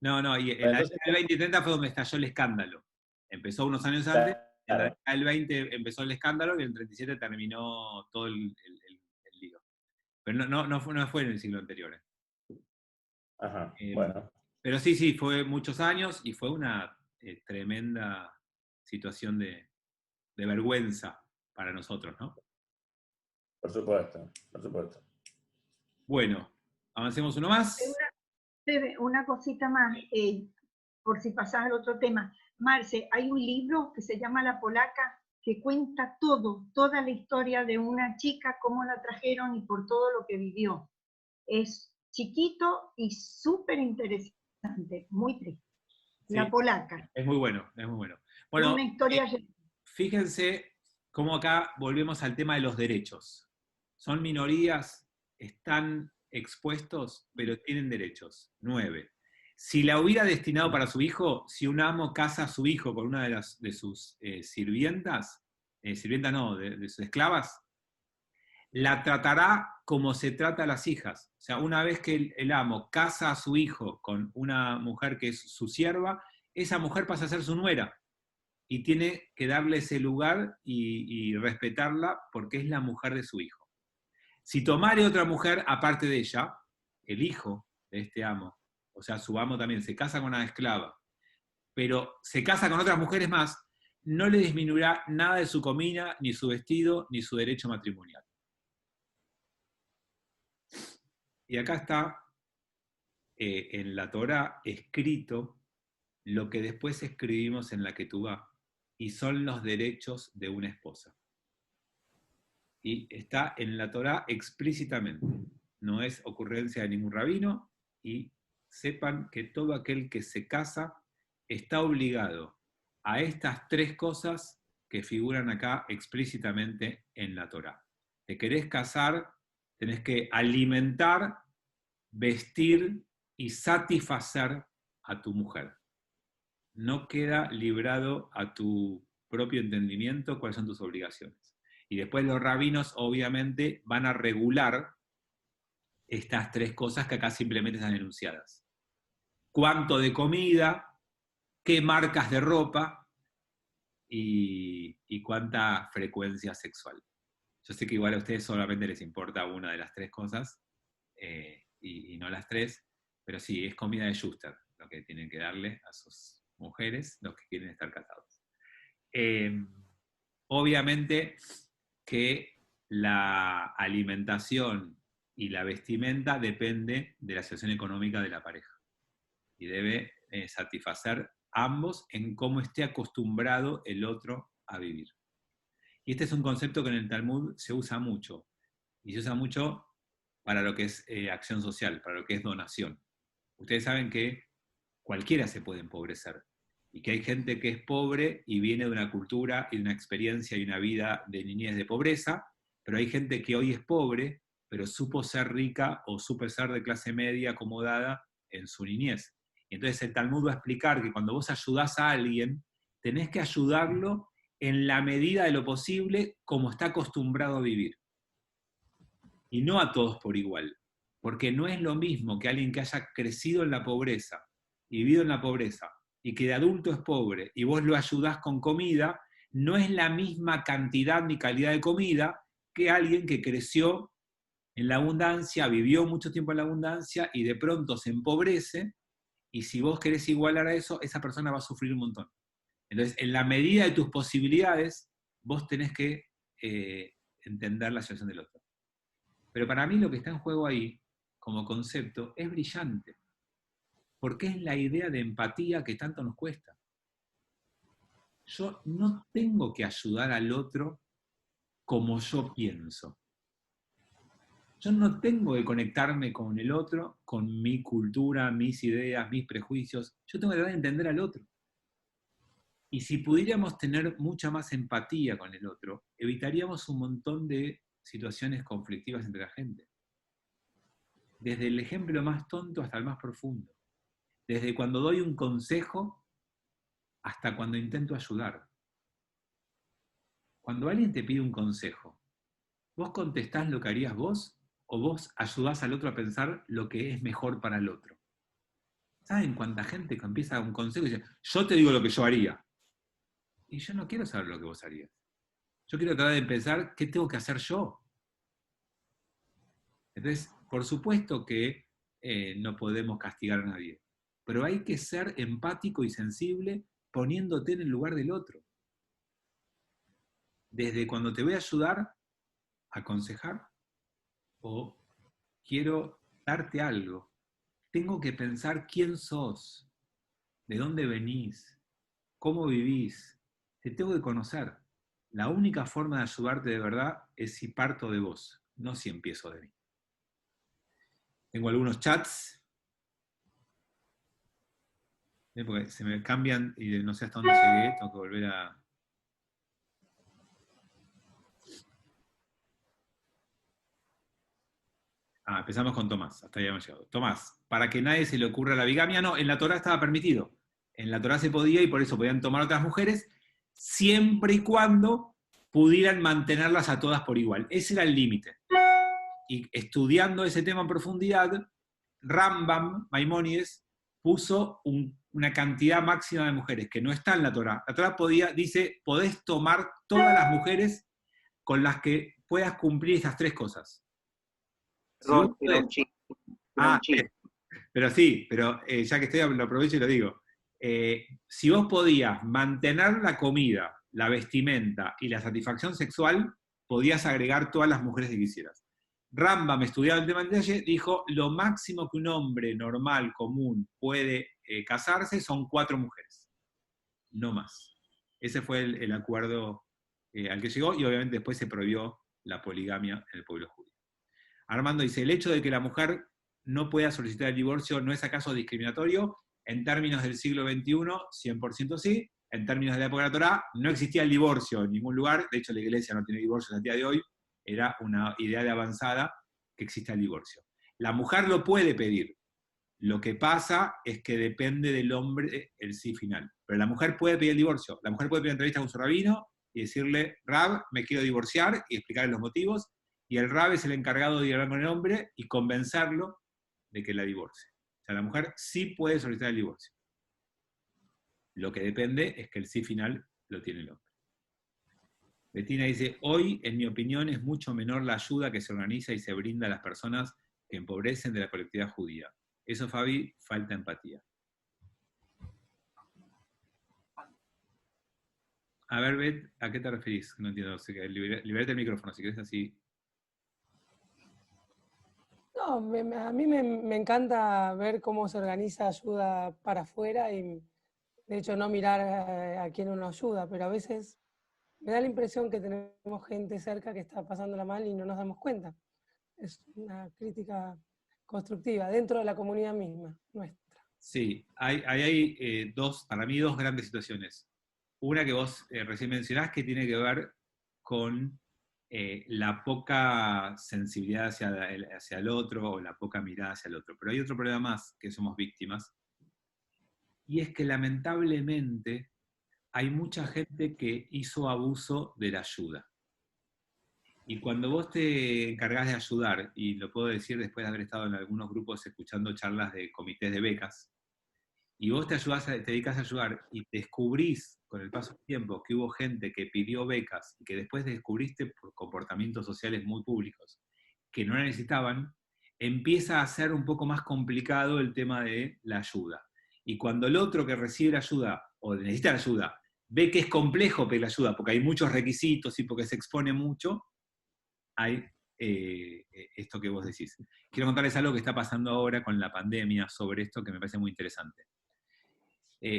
No, y en la década del 20 y 30 fue donde estalló el escándalo. Empezó unos años antes, en la década del 20 empezó el escándalo y en el 37 terminó todo el lío. Pero no fue en el siglo anterior. Ajá, bueno. Pero sí, fue muchos años y fue una tremenda situación de vergüenza para nosotros, ¿no? Por supuesto, por supuesto. Bueno, avancemos uno más. Una cosita más, por si pasás al otro tema. Marce, hay un libro que se llama La Polaca, que cuenta toda la historia de una chica, cómo la trajeron y por todo lo que vivió. Es chiquito y súper interesante, muy triste. Sí, La Polaca. Es muy bueno, es muy bueno. Bueno, una historia... fíjense cómo acá volvemos al tema de los derechos. Son minorías, están expuestos, pero tienen derechos. 9. Si la hubiera destinado para su hijo, si un amo casa a su hijo con una de sus sirvientas, de sus esclavas, la tratará como se trata a las hijas. O sea, una vez que el amo casa a su hijo con una mujer que es su sierva, esa mujer pasa a ser su nuera. Y tiene que darle ese lugar y respetarla porque es la mujer de su hijo. Si tomare otra mujer aparte de ella, el hijo de este amo, o sea, su amo también se casa con una esclava, pero se casa con otras mujeres más, no le disminuirá nada de su comida, ni su vestido, ni su derecho matrimonial. Y acá está en la Torá escrito lo que después escribimos en la Ketubá, y son los derechos de una esposa. Y está en la Torá explícitamente. No es ocurrencia de ningún rabino, y sepan que todo aquel que se casa está obligado a estas 3 cosas que figuran acá explícitamente en la Torá. Te querés casar, tenés que alimentar, vestir y satisfacer a tu mujer. No queda librado a tu propio entendimiento cuáles son tus obligaciones. Y después los rabinos obviamente van a regular estas 3 cosas que acá simplemente están enunciadas. Cuánto de comida, qué marcas de ropa y cuánta frecuencia sexual. Yo sé que igual a ustedes solamente les importa una de las 3 cosas y no las 3, pero sí, es comida de Schuster lo que tienen que darle a sus mujeres, los que quieren estar casados. Obviamente que la alimentación y la vestimenta depende de la situación económica de la pareja. Y debe satisfacer ambos en cómo esté acostumbrado el otro a vivir. Y este es un concepto que en el Talmud se usa mucho. Y se usa mucho para lo que es acción social, para lo que es donación. Ustedes saben que cualquiera se puede empobrecer. Y que hay gente que es pobre y viene de una cultura y de una experiencia y una vida de niñez de pobreza, pero hay gente que hoy es pobre, pero supo ser rica o supo ser de clase media acomodada en su niñez. Y entonces el Talmud va a explicar que cuando vos ayudás a alguien, tenés que ayudarlo en la medida de lo posible como está acostumbrado a vivir. Y no a todos por igual. Porque no es lo mismo que alguien que haya crecido en la pobreza y vivido en la pobreza, y que de adulto es pobre, y vos lo ayudás con comida, no es la misma cantidad ni calidad de comida que alguien que creció en la abundancia, vivió mucho tiempo en la abundancia, y de pronto se empobrece, y si vos querés igualar a eso, esa persona va a sufrir un montón. Entonces, en la medida de tus posibilidades, vos tenés que entender la situación del otro. Pero para mí lo que está en juego ahí, como concepto, es brillante. Porque es la idea de empatía que tanto nos cuesta. Yo no tengo que ayudar al otro como yo pienso. Yo no tengo que conectarme con el otro, con mi cultura, mis ideas, mis prejuicios. Yo tengo que tratar de entender al otro. Y si pudiéramos tener mucha más empatía con el otro, evitaríamos un montón de situaciones conflictivas entre la gente. Desde el ejemplo más tonto hasta el más profundo. Desde cuando doy un consejo hasta cuando intento ayudar. Cuando alguien te pide un consejo, ¿vos contestás lo que harías vos o vos ayudás al otro a pensar lo que es mejor para el otro? ¿Saben cuánta gente que empieza un consejo y dice, yo te digo lo que yo haría? Y yo no quiero saber lo que vos harías. Yo quiero tratar de pensar qué tengo que hacer yo. Entonces, por supuesto que no podemos castigar a nadie, pero hay que ser empático y sensible poniéndote en el lugar del otro. Desde cuando te voy a ayudar, a aconsejar, o quiero darte algo, tengo que pensar quién sos, de dónde venís, cómo vivís, te tengo que conocer. La única forma de ayudarte de verdad es si parto de vos, no si empiezo de mí. Tengo algunos chats, porque se me cambian y no sé hasta dónde llegué, tengo que volver a... Empezamos con Tomás, hasta ahí hemos llegado. Tomás, para que nadie se le ocurra la bigamia, no, en la Torá estaba permitido. En la Torá se podía y por eso podían tomar otras mujeres, siempre y cuando pudieran mantenerlas a todas por igual. Ese era el límite. Y estudiando ese tema en profundidad, Rambam, Maimónides, puso una cantidad máxima de mujeres, que no está en la Torá. La Torá dice, podés tomar todas las mujeres con las que puedas cumplir esas tres cosas. Pero sí, ya que estoy, lo aprovecho y lo digo. Si vos podías mantener la comida, la vestimenta y la satisfacción sexual, podías agregar todas las mujeres que quisieras. Rambam, estudiaba el tema en detalle, dijo, lo máximo que un hombre normal, común, puede casarse son 4 mujeres. No más. Ese fue el acuerdo al que llegó, y obviamente después se prohibió la poligamia en el pueblo judío. Armando dice, el hecho de que la mujer no pueda solicitar el divorcio no es acaso discriminatorio. En términos del siglo XXI, 100% sí. En términos de la época de la Torá, no existía el divorcio en ningún lugar. De hecho, la iglesia no tiene divorcio al día de hoy. Era una idea de avanzada que exista el divorcio. La mujer lo puede pedir. Lo que pasa es que depende del hombre el sí final. Pero la mujer puede pedir el divorcio. La mujer puede pedir entrevista con su rabino y decirle, Rab, me quiero divorciar, y explicarle los motivos. Y el Rab es el encargado de hablar con el hombre y convencerlo de que la divorcie. O sea, la mujer sí puede solicitar el divorcio. Lo que depende es que el sí final lo tiene el hombre. Bettina dice, hoy, en mi opinión, es mucho menor la ayuda que se organiza y se brinda a las personas que empobrecen de la colectividad judía. Eso, Fabi, falta empatía. A ver, Bet, ¿a qué te referís? No entiendo. Liberate el micrófono, si querés así. No, a mí me encanta ver cómo se organiza ayuda para afuera y de hecho no mirar a quién uno ayuda, pero a veces me da la impresión que tenemos gente cerca que está pasándola mal y no nos damos cuenta. Es una crítica constructiva dentro de la comunidad misma, nuestra. Sí, hay para mí dos grandes situaciones. Una que vos recién mencionás que tiene que ver con la poca sensibilidad hacia el otro, o la poca mirada hacia el otro. Pero hay otro problema más, que somos víctimas, y es que lamentablemente hay mucha gente que hizo abuso de la ayuda. Y cuando vos te encargás de ayudar, y lo puedo decir después de haber estado en algunos grupos escuchando charlas de comités de becas, y vos te dedicás a ayudar y descubrís con el paso del tiempo que hubo gente que pidió becas y que después descubriste por comportamientos sociales muy públicos que no la necesitaban, empieza a ser un poco más complicado el tema de la ayuda. Y cuando el otro que recibe la ayuda o necesita la ayuda ve que es complejo pedir la ayuda porque hay muchos requisitos y porque se expone mucho, hay esto que vos decís. Quiero contarles algo que está pasando ahora con la pandemia sobre esto que me parece muy interesante.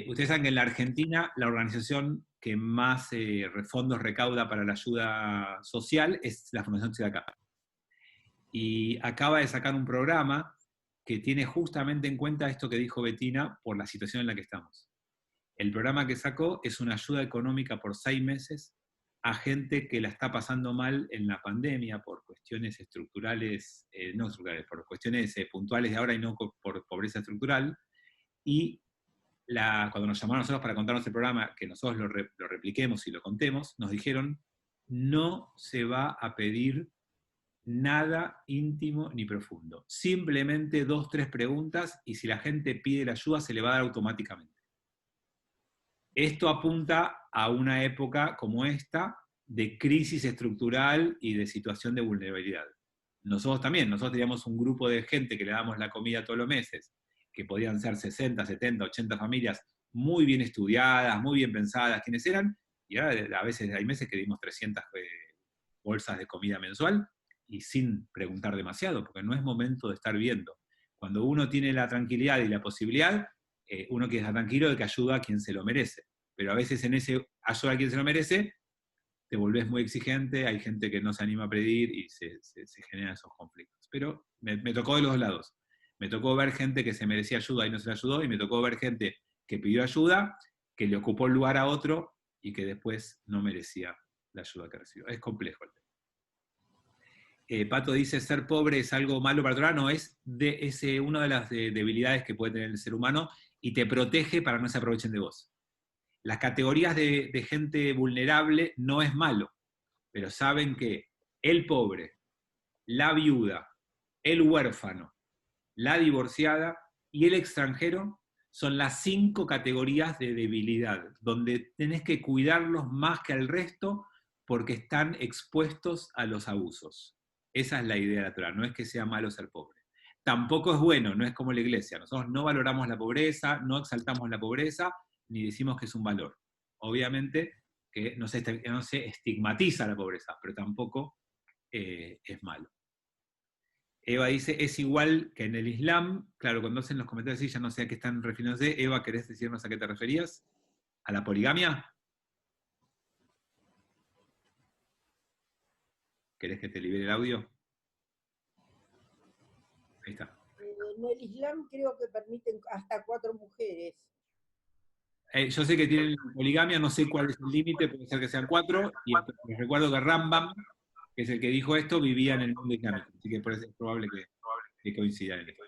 Ustedes saben que en la Argentina la organización que más fondos recauda para la ayuda social es la Fundación Tzedakah. Y acaba de sacar un programa que tiene justamente en cuenta esto que dijo Bettina por la situación en la que estamos. El programa que sacó es una ayuda económica por 6 meses a gente que la está pasando mal en la pandemia por cuestiones estructurales, no estructurales, por cuestiones puntuales de ahora y no por pobreza estructural, y cuando nos llamaron a nosotros para contarnos el programa, que nosotros lo repliquemos y lo contemos, nos dijeron, no se va a pedir nada íntimo ni profundo. Simplemente 2, 3 preguntas, y si la gente pide la ayuda, se le va a dar automáticamente. Esto apunta a una época como esta, de crisis estructural y de situación de vulnerabilidad. Nosotros teníamos un grupo de gente que le damos la comida todos los meses, que podían ser 60, 70, 80 familias muy bien estudiadas, muy bien pensadas, quienes eran, y ahora a veces hay meses que dimos 300 bolsas de comida mensual, y sin preguntar demasiado, porque no es momento de estar viendo. Cuando uno tiene la tranquilidad y la posibilidad, uno que está tranquilo de que ayuda a quien se lo merece. Pero a veces en ese ayuda a quien se lo merece, te volvés muy exigente, hay gente que no se anima a pedir y se generan esos conflictos. Pero me tocó de los dos lados. Me tocó ver gente que se merecía ayuda y no se le ayudó, y me tocó ver gente que pidió ayuda, que le ocupó el lugar a otro y que después no merecía la ayuda que recibió. Es complejo el tema. Pato dice, ser pobre es algo malo para otro. No, es una de las debilidades que puede tener el ser humano y te protege para que no se aprovechen de vos. Las categorías de gente vulnerable no es malo, pero saben que el pobre, la viuda, el huérfano, la divorciada y el extranjero son las 5 categorías de debilidad, donde tenés que cuidarlos más que al resto porque están expuestos a los abusos. Esa es la idea natural, no es que sea malo ser pobre. Tampoco es bueno, no es como la iglesia. Nosotros no valoramos la pobreza, no exaltamos la pobreza, ni decimos que es un valor. Obviamente que no se estigmatiza la pobreza, pero tampoco es malo. Eva dice, es igual que en el Islam. Claro, cuando hacen los comentarios así, ya no sé a qué están refiriéndose. Eva, ¿querés decirnos a qué te referías? ¿A la poligamia? ¿Querés que te libere el audio? Ahí está. En el Islam creo que permiten hasta 4 mujeres. Yo sé que tienen poligamia, no sé cuál es el límite, puede ser que sean 4, y les recuerdo que Rambam, que es el que dijo esto, vivía en el mundo islámico, así que por eso es probable que coincidan en esto.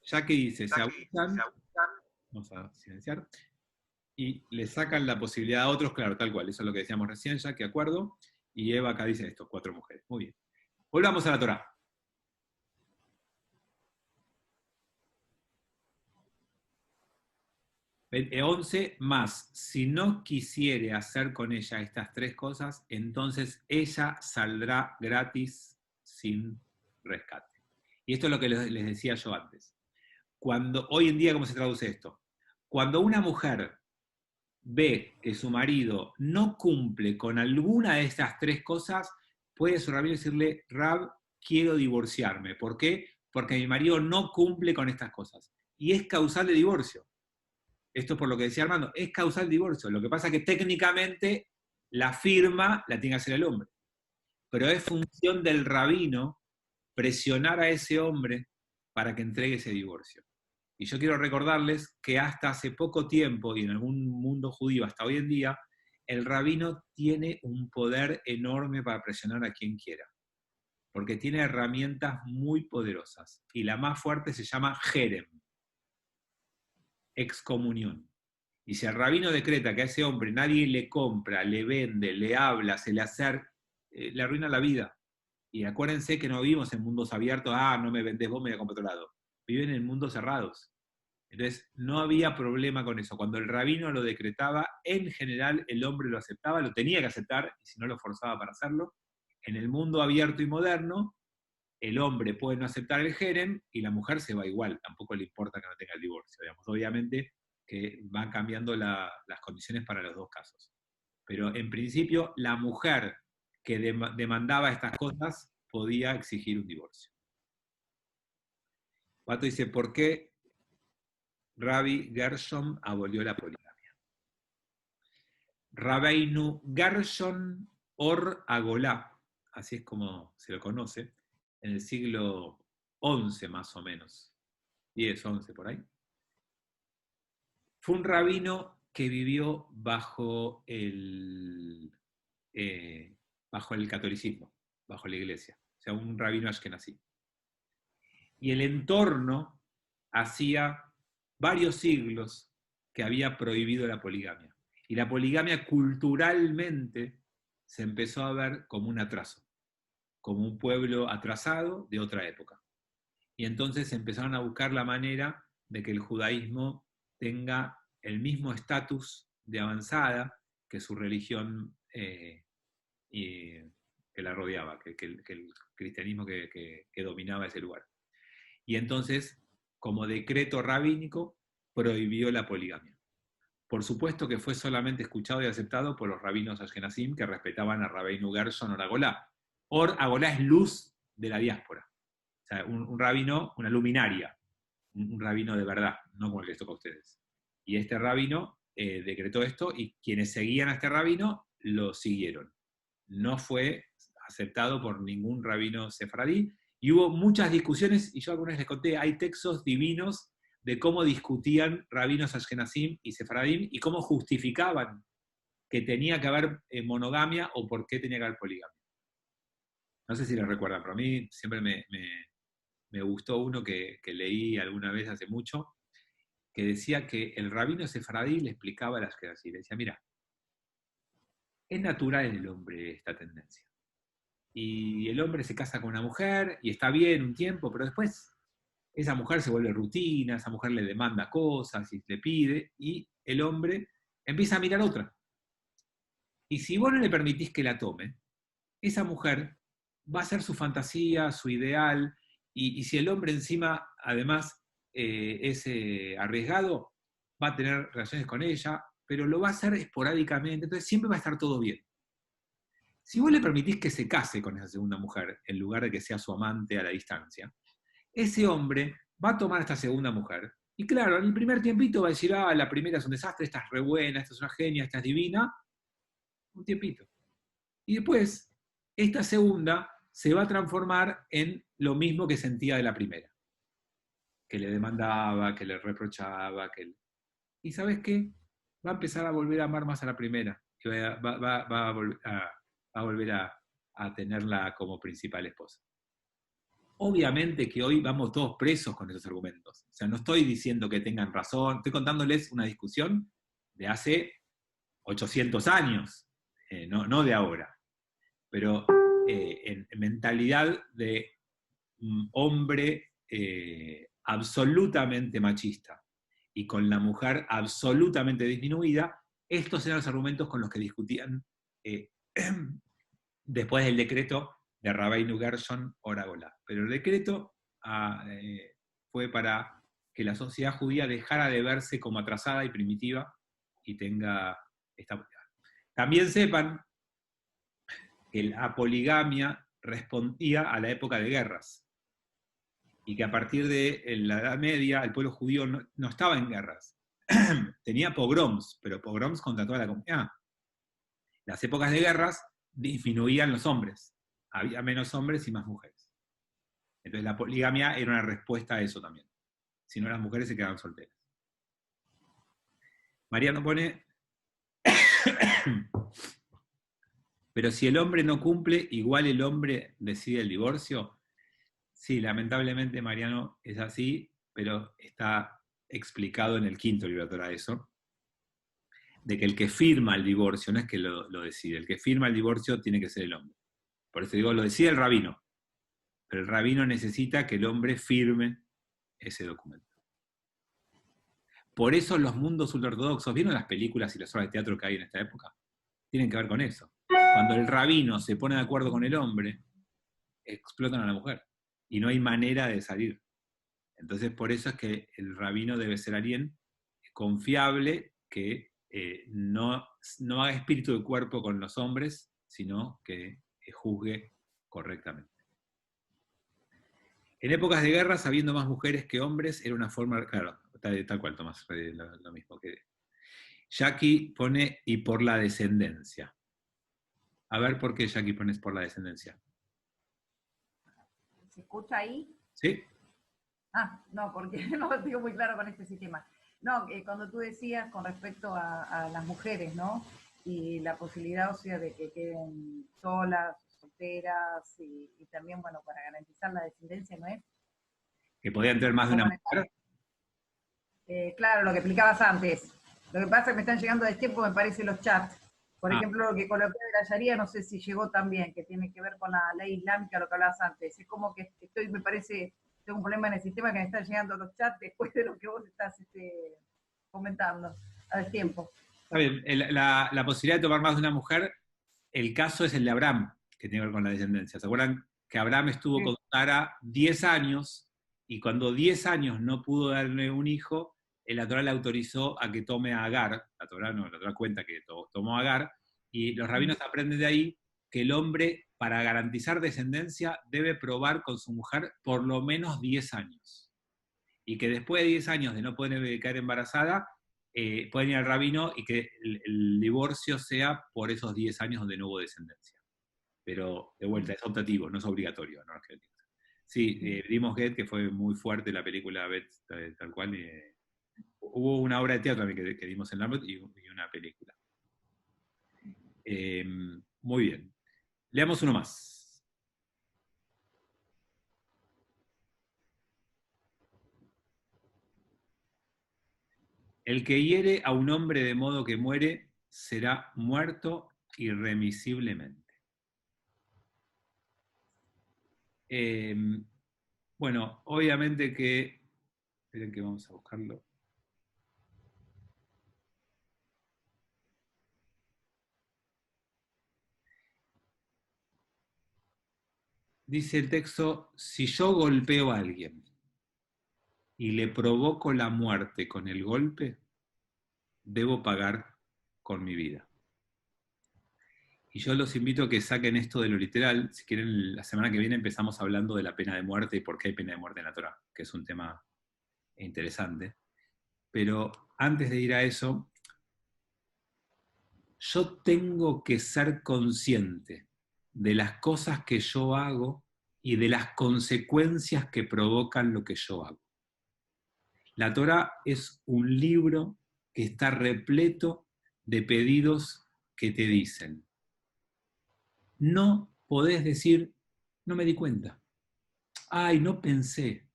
Ya que dice, se abusan, vamos a silenciar, y le sacan la posibilidad a otros, claro, tal cual, eso es lo que decíamos recién, ya que acuerdo, y Eva acá dice esto, 4 mujeres. Muy bien. Volvamos a la Torá. 11 más, si no quisiere hacer con ella estas 3 cosas, entonces ella saldrá gratis sin rescate. Y esto es lo que les decía yo antes. Hoy en día, ¿cómo se traduce esto? Cuando una mujer ve que su marido no cumple con alguna de estas 3 cosas, puede su rabino decirle, Rab, quiero divorciarme. ¿Por qué? Porque mi marido no cumple con estas cosas. Y es causal de divorcio. Esto es por lo que decía Armando, es causal divorcio. Lo que pasa es que técnicamente la firma la tiene que hacer el hombre. Pero es función del rabino presionar a ese hombre para que entregue ese divorcio. Y yo quiero recordarles que hasta hace poco tiempo, y en algún mundo judío hasta hoy en día, el rabino tiene un poder enorme para presionar a quien quiera. Porque tiene herramientas muy poderosas. Y la más fuerte se llama Jerem. Excomunión. Y si el rabino decreta que a ese hombre nadie le compra, le vende, le habla, se le acerca, le arruina la vida. Y acuérdense que no vivimos en mundos abiertos, no me vendés vos, me voy a comprar otro lado. Viven en mundos cerrados. Entonces, no había problema con eso. Cuando el rabino lo decretaba, en general el hombre lo aceptaba, lo tenía que aceptar, y si no lo forzaba para hacerlo. En el mundo abierto y moderno, el hombre puede no aceptar el jerem y la mujer se va igual, tampoco le importa que no tenga el divorcio, digamos. Obviamente que van cambiando las condiciones para los 2 casos. Pero en principio, la mujer que demandaba estas cosas podía exigir un divorcio. Pato dice, ¿por qué Rabbi Gershom abolió la poligamia? Rabbeinu Gershon Or Agolá, así es como se lo conoce, en el siglo XI más o menos, 10, 11 por ahí, fue un rabino que vivió bajo el catolicismo, bajo la iglesia, o sea, un rabino ashkenazí. Y el entorno hacía varios siglos que había prohibido la poligamia. Y la poligamia culturalmente se empezó a ver como un atraso, como un pueblo atrasado de otra época. Y entonces empezaron a buscar la manera de que el judaísmo tenga el mismo estatus de avanzada que su religión que la rodeaba, que el cristianismo que dominaba ese lugar. Y entonces, como decreto rabínico, prohibió la poligamia. Por supuesto que fue solamente escuchado y aceptado por los rabinos ashkenazim que respetaban a Rabbeinu Gershon Or Agolá. Or Agolá es luz de la diáspora. O sea, un rabino, una luminaria, un rabino de verdad, no como el que les toca a ustedes. Y este rabino decretó esto y quienes seguían a este rabino lo siguieron. No fue aceptado por ningún rabino sefaradí y hubo muchas discusiones, y yo algunas les conté, hay textos divinos de cómo discutían rabinos ashkenazim y sefaradim y cómo justificaban que tenía que haber monogamia o por qué tenía que haber poligamia. No sé si lo recuerdan, pero a mí siempre me gustó uno que leí alguna vez hace mucho, que decía que el rabino sefaradí le explicaba a las ashkenazí, le decía, mira, es natural en el hombre esta tendencia. Y el hombre se casa con una mujer y está bien un tiempo, pero después esa mujer se vuelve rutina, esa mujer le demanda cosas y le pide, y el hombre empieza a mirar otra. Y si vos no le permitís que la tome, esa mujer va a ser su fantasía, su ideal, y si el hombre encima, además, es arriesgado, va a tener relaciones con ella, pero lo va a hacer esporádicamente, entonces siempre va a estar todo bien. Si vos le permitís que se case con esa segunda mujer, en lugar de que sea su amante a la distancia, ese hombre va a tomar a esta segunda mujer, y claro, en el primer tiempito va a decir, la primera es un desastre, esta es re buena, esta es una genia, esta es divina, un tiempito. Y después, esta segunda se va a transformar en lo mismo que sentía de la primera, que le demandaba, que le reprochaba, y ¿sabes qué? Va a empezar a volver a amar más a la primera, que va a volver a tenerla como principal esposa. Obviamente que hoy vamos todos presos con esos argumentos. O sea, no estoy diciendo que tengan razón, estoy contándoles una discusión de hace 800 años, no de ahora. Pero en mentalidad de hombre absolutamente machista y con la mujer absolutamente disminuida, estos eran los argumentos con los que discutían después del decreto de Rabbeinu Gershon Or Agolá. Pero el decreto fue para que la sociedad judía dejara de verse como atrasada y primitiva y tenga esta... También sepan que la poligamia respondía a la época de guerras y que a partir de la Edad Media el pueblo judío no estaba en guerras. Tenía pogroms, pero pogroms contra toda la comunidad. Las épocas de guerras disminuían los hombres. Había menos hombres y más mujeres. Entonces la poligamia era una respuesta a eso también. Si no, las mujeres se quedaban solteras. Mariano pone, pero si el hombre no cumple, igual el hombre decide el divorcio. Sí, lamentablemente, Mariano, es así, pero está explicado en el quinto libro de Torah eso, de que el que firma el divorcio, no es que lo decide, el que firma el divorcio tiene que ser el hombre. Por eso digo, lo decide el rabino, pero el rabino necesita que el hombre firme ese documento. Por eso los mundos ultraortodoxos, ¿vieron las películas y las obras de teatro que hay en esta época? Tienen que ver con eso. Cuando el rabino se pone de acuerdo con el hombre, explotan a la mujer. Y no hay manera de salir. Entonces, por eso es que el rabino debe ser alguien confiable, que no haga espíritu de cuerpo con los hombres, sino que juzgue correctamente. En épocas de guerra, habiendo más mujeres que hombres, era una forma, claro, tal cual, Tomás, lo mismo que... Jackie pone, y por la descendencia. A ver por qué Jackie pones por la descendencia. ¿Se escucha ahí? ¿Sí? No, porque no lo tengo muy claro con este sistema. No, cuando tú decías con respecto a las mujeres, ¿no? Y la posibilidad, o sea, de que queden solas, solteras, y también, bueno, para garantizar la descendencia, ¿no es? Que podían tener más de una mujer. Claro, lo que explicabas antes. Lo que pasa es que me están llegando de tiempo, me parece, los chats. Por ejemplo, lo que coloqué de la Sharia, no sé si llegó también, que tiene que ver con la ley islámica, lo que hablabas antes. Es como que estoy, me parece, tengo un problema en el sistema que me están llegando los chats después de lo que vos estás comentando al tiempo. Está bien, la posibilidad de tomar más de una mujer, el caso es el de Abraham, que tiene que ver con la descendencia. ¿Se acuerdan que Abraham estuvo con Sara 10 años, y cuando 10 años no pudo darle un hijo, la Torá le autorizó a que tome a Agar, la Torá cuenta que tomó a Agar, y los rabinos aprenden de ahí que el hombre, para garantizar descendencia, debe probar con su mujer por lo menos 10 años. Y que después de 10 años de no poder caer embarazada, pueden ir al rabino y que el divorcio sea por esos 10 años donde no hubo descendencia. Pero, de vuelta, es optativo, no es obligatorio. ¿No? Sí, vimos Get, que fue muy fuerte la película Bet, tal cual. Hubo una obra de teatro también que vimos en Lambert y una película. Muy bien. Leamos uno más. El que hiere a un hombre de modo que muere, será muerto irremisiblemente. Bueno, obviamente que... Esperen que vamos a buscarlo. Dice el texto, si yo golpeo a alguien y le provoco la muerte con el golpe, debo pagar con mi vida. Y yo los invito a que saquen esto de lo literal. Si quieren, la semana que viene empezamos hablando de la pena de muerte y por qué hay pena de muerte en la Torá, que es un tema interesante. Pero antes de ir a eso, yo tengo que ser consciente de las cosas que yo hago y de las consecuencias que provocan lo que yo hago. La Torá es un libro que está repleto de pedidos que te dicen, no podés decir, no me di cuenta, ay, no pensé,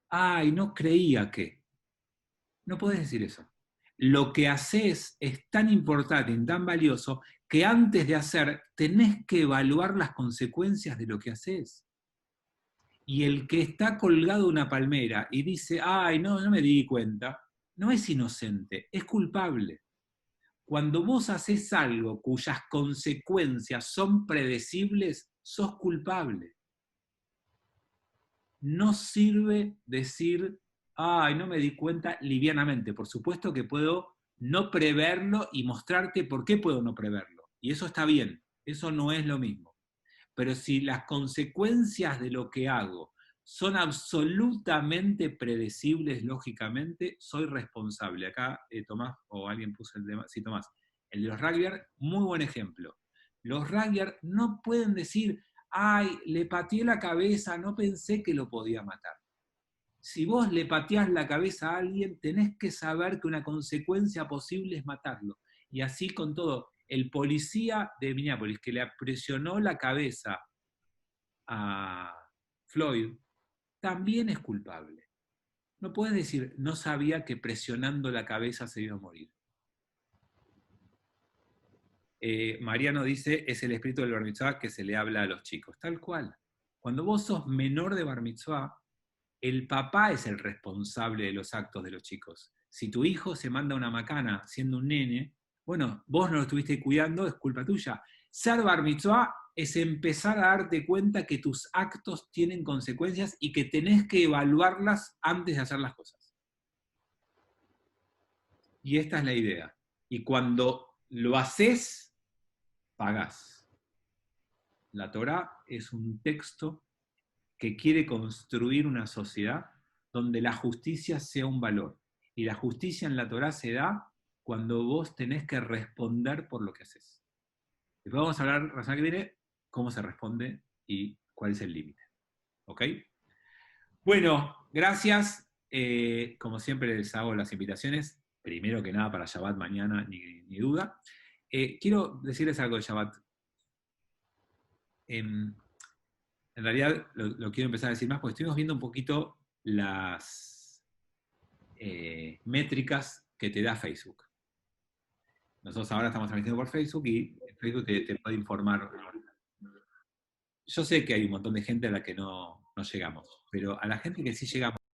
ay, no creía que. No podés decir eso. Lo que haces es tan importante y tan valioso que antes de hacer tenés que evaluar las consecuencias de lo que haces. Y el que está colgado de una palmera y dice, ay, no me di cuenta, no es inocente, es culpable. Cuando vos haces algo cuyas consecuencias son predecibles, sos culpable. No sirve decir, ay, no me di cuenta livianamente. Por supuesto que puedo no preverlo y mostrarte por qué puedo no preverlo. Y eso está bien, eso no es lo mismo. Pero si las consecuencias de lo que hago son absolutamente predecibles lógicamente, soy responsable. Acá Tomás, o alguien puso el tema, sí, Tomás, el de los rugbyers, muy buen ejemplo. Los rugbyers no pueden decir, ay, le pateé la cabeza, no pensé que lo podía matar. Si vos le pateás la cabeza a alguien, tenés que saber que una consecuencia posible es matarlo. Y así con todo. El policía de Minneapolis que le presionó la cabeza a Floyd, también es culpable. No puedes decir, no sabía que presionando la cabeza se iba a morir. Mariano dice, es el espíritu del bar mitzvah que se le habla a los chicos. Tal cual. Cuando vos sos menor de bar mitzvah, el papá es el responsable de los actos de los chicos. Si tu hijo se manda una macana siendo un nene, bueno, vos no lo estuviste cuidando, es culpa tuya. Ser bar mitzvah es empezar a darte cuenta que tus actos tienen consecuencias y que tenés que evaluarlas antes de hacer las cosas. Y esta es la idea. Y cuando lo haces, pagás. La Torá es un texto que quiere construir una sociedad donde la justicia sea un valor. Y la justicia en la Torá se da cuando vos tenés que responder por lo que haces. Después vamos a hablar, la semana que viene, cómo se responde y cuál es el límite. ¿Ok? Bueno, gracias. como siempre les hago las invitaciones, primero que nada para Shabbat mañana, ni duda. Quiero decirles algo de Shabbat. En realidad lo quiero empezar a decir más, porque estuvimos viendo un poquito las métricas que te da Facebook. Nosotros ahora estamos transmitiendo por Facebook y Facebook te puede informar. Yo sé que hay un montón de gente a la que no llegamos, pero a la gente que sí llegamos,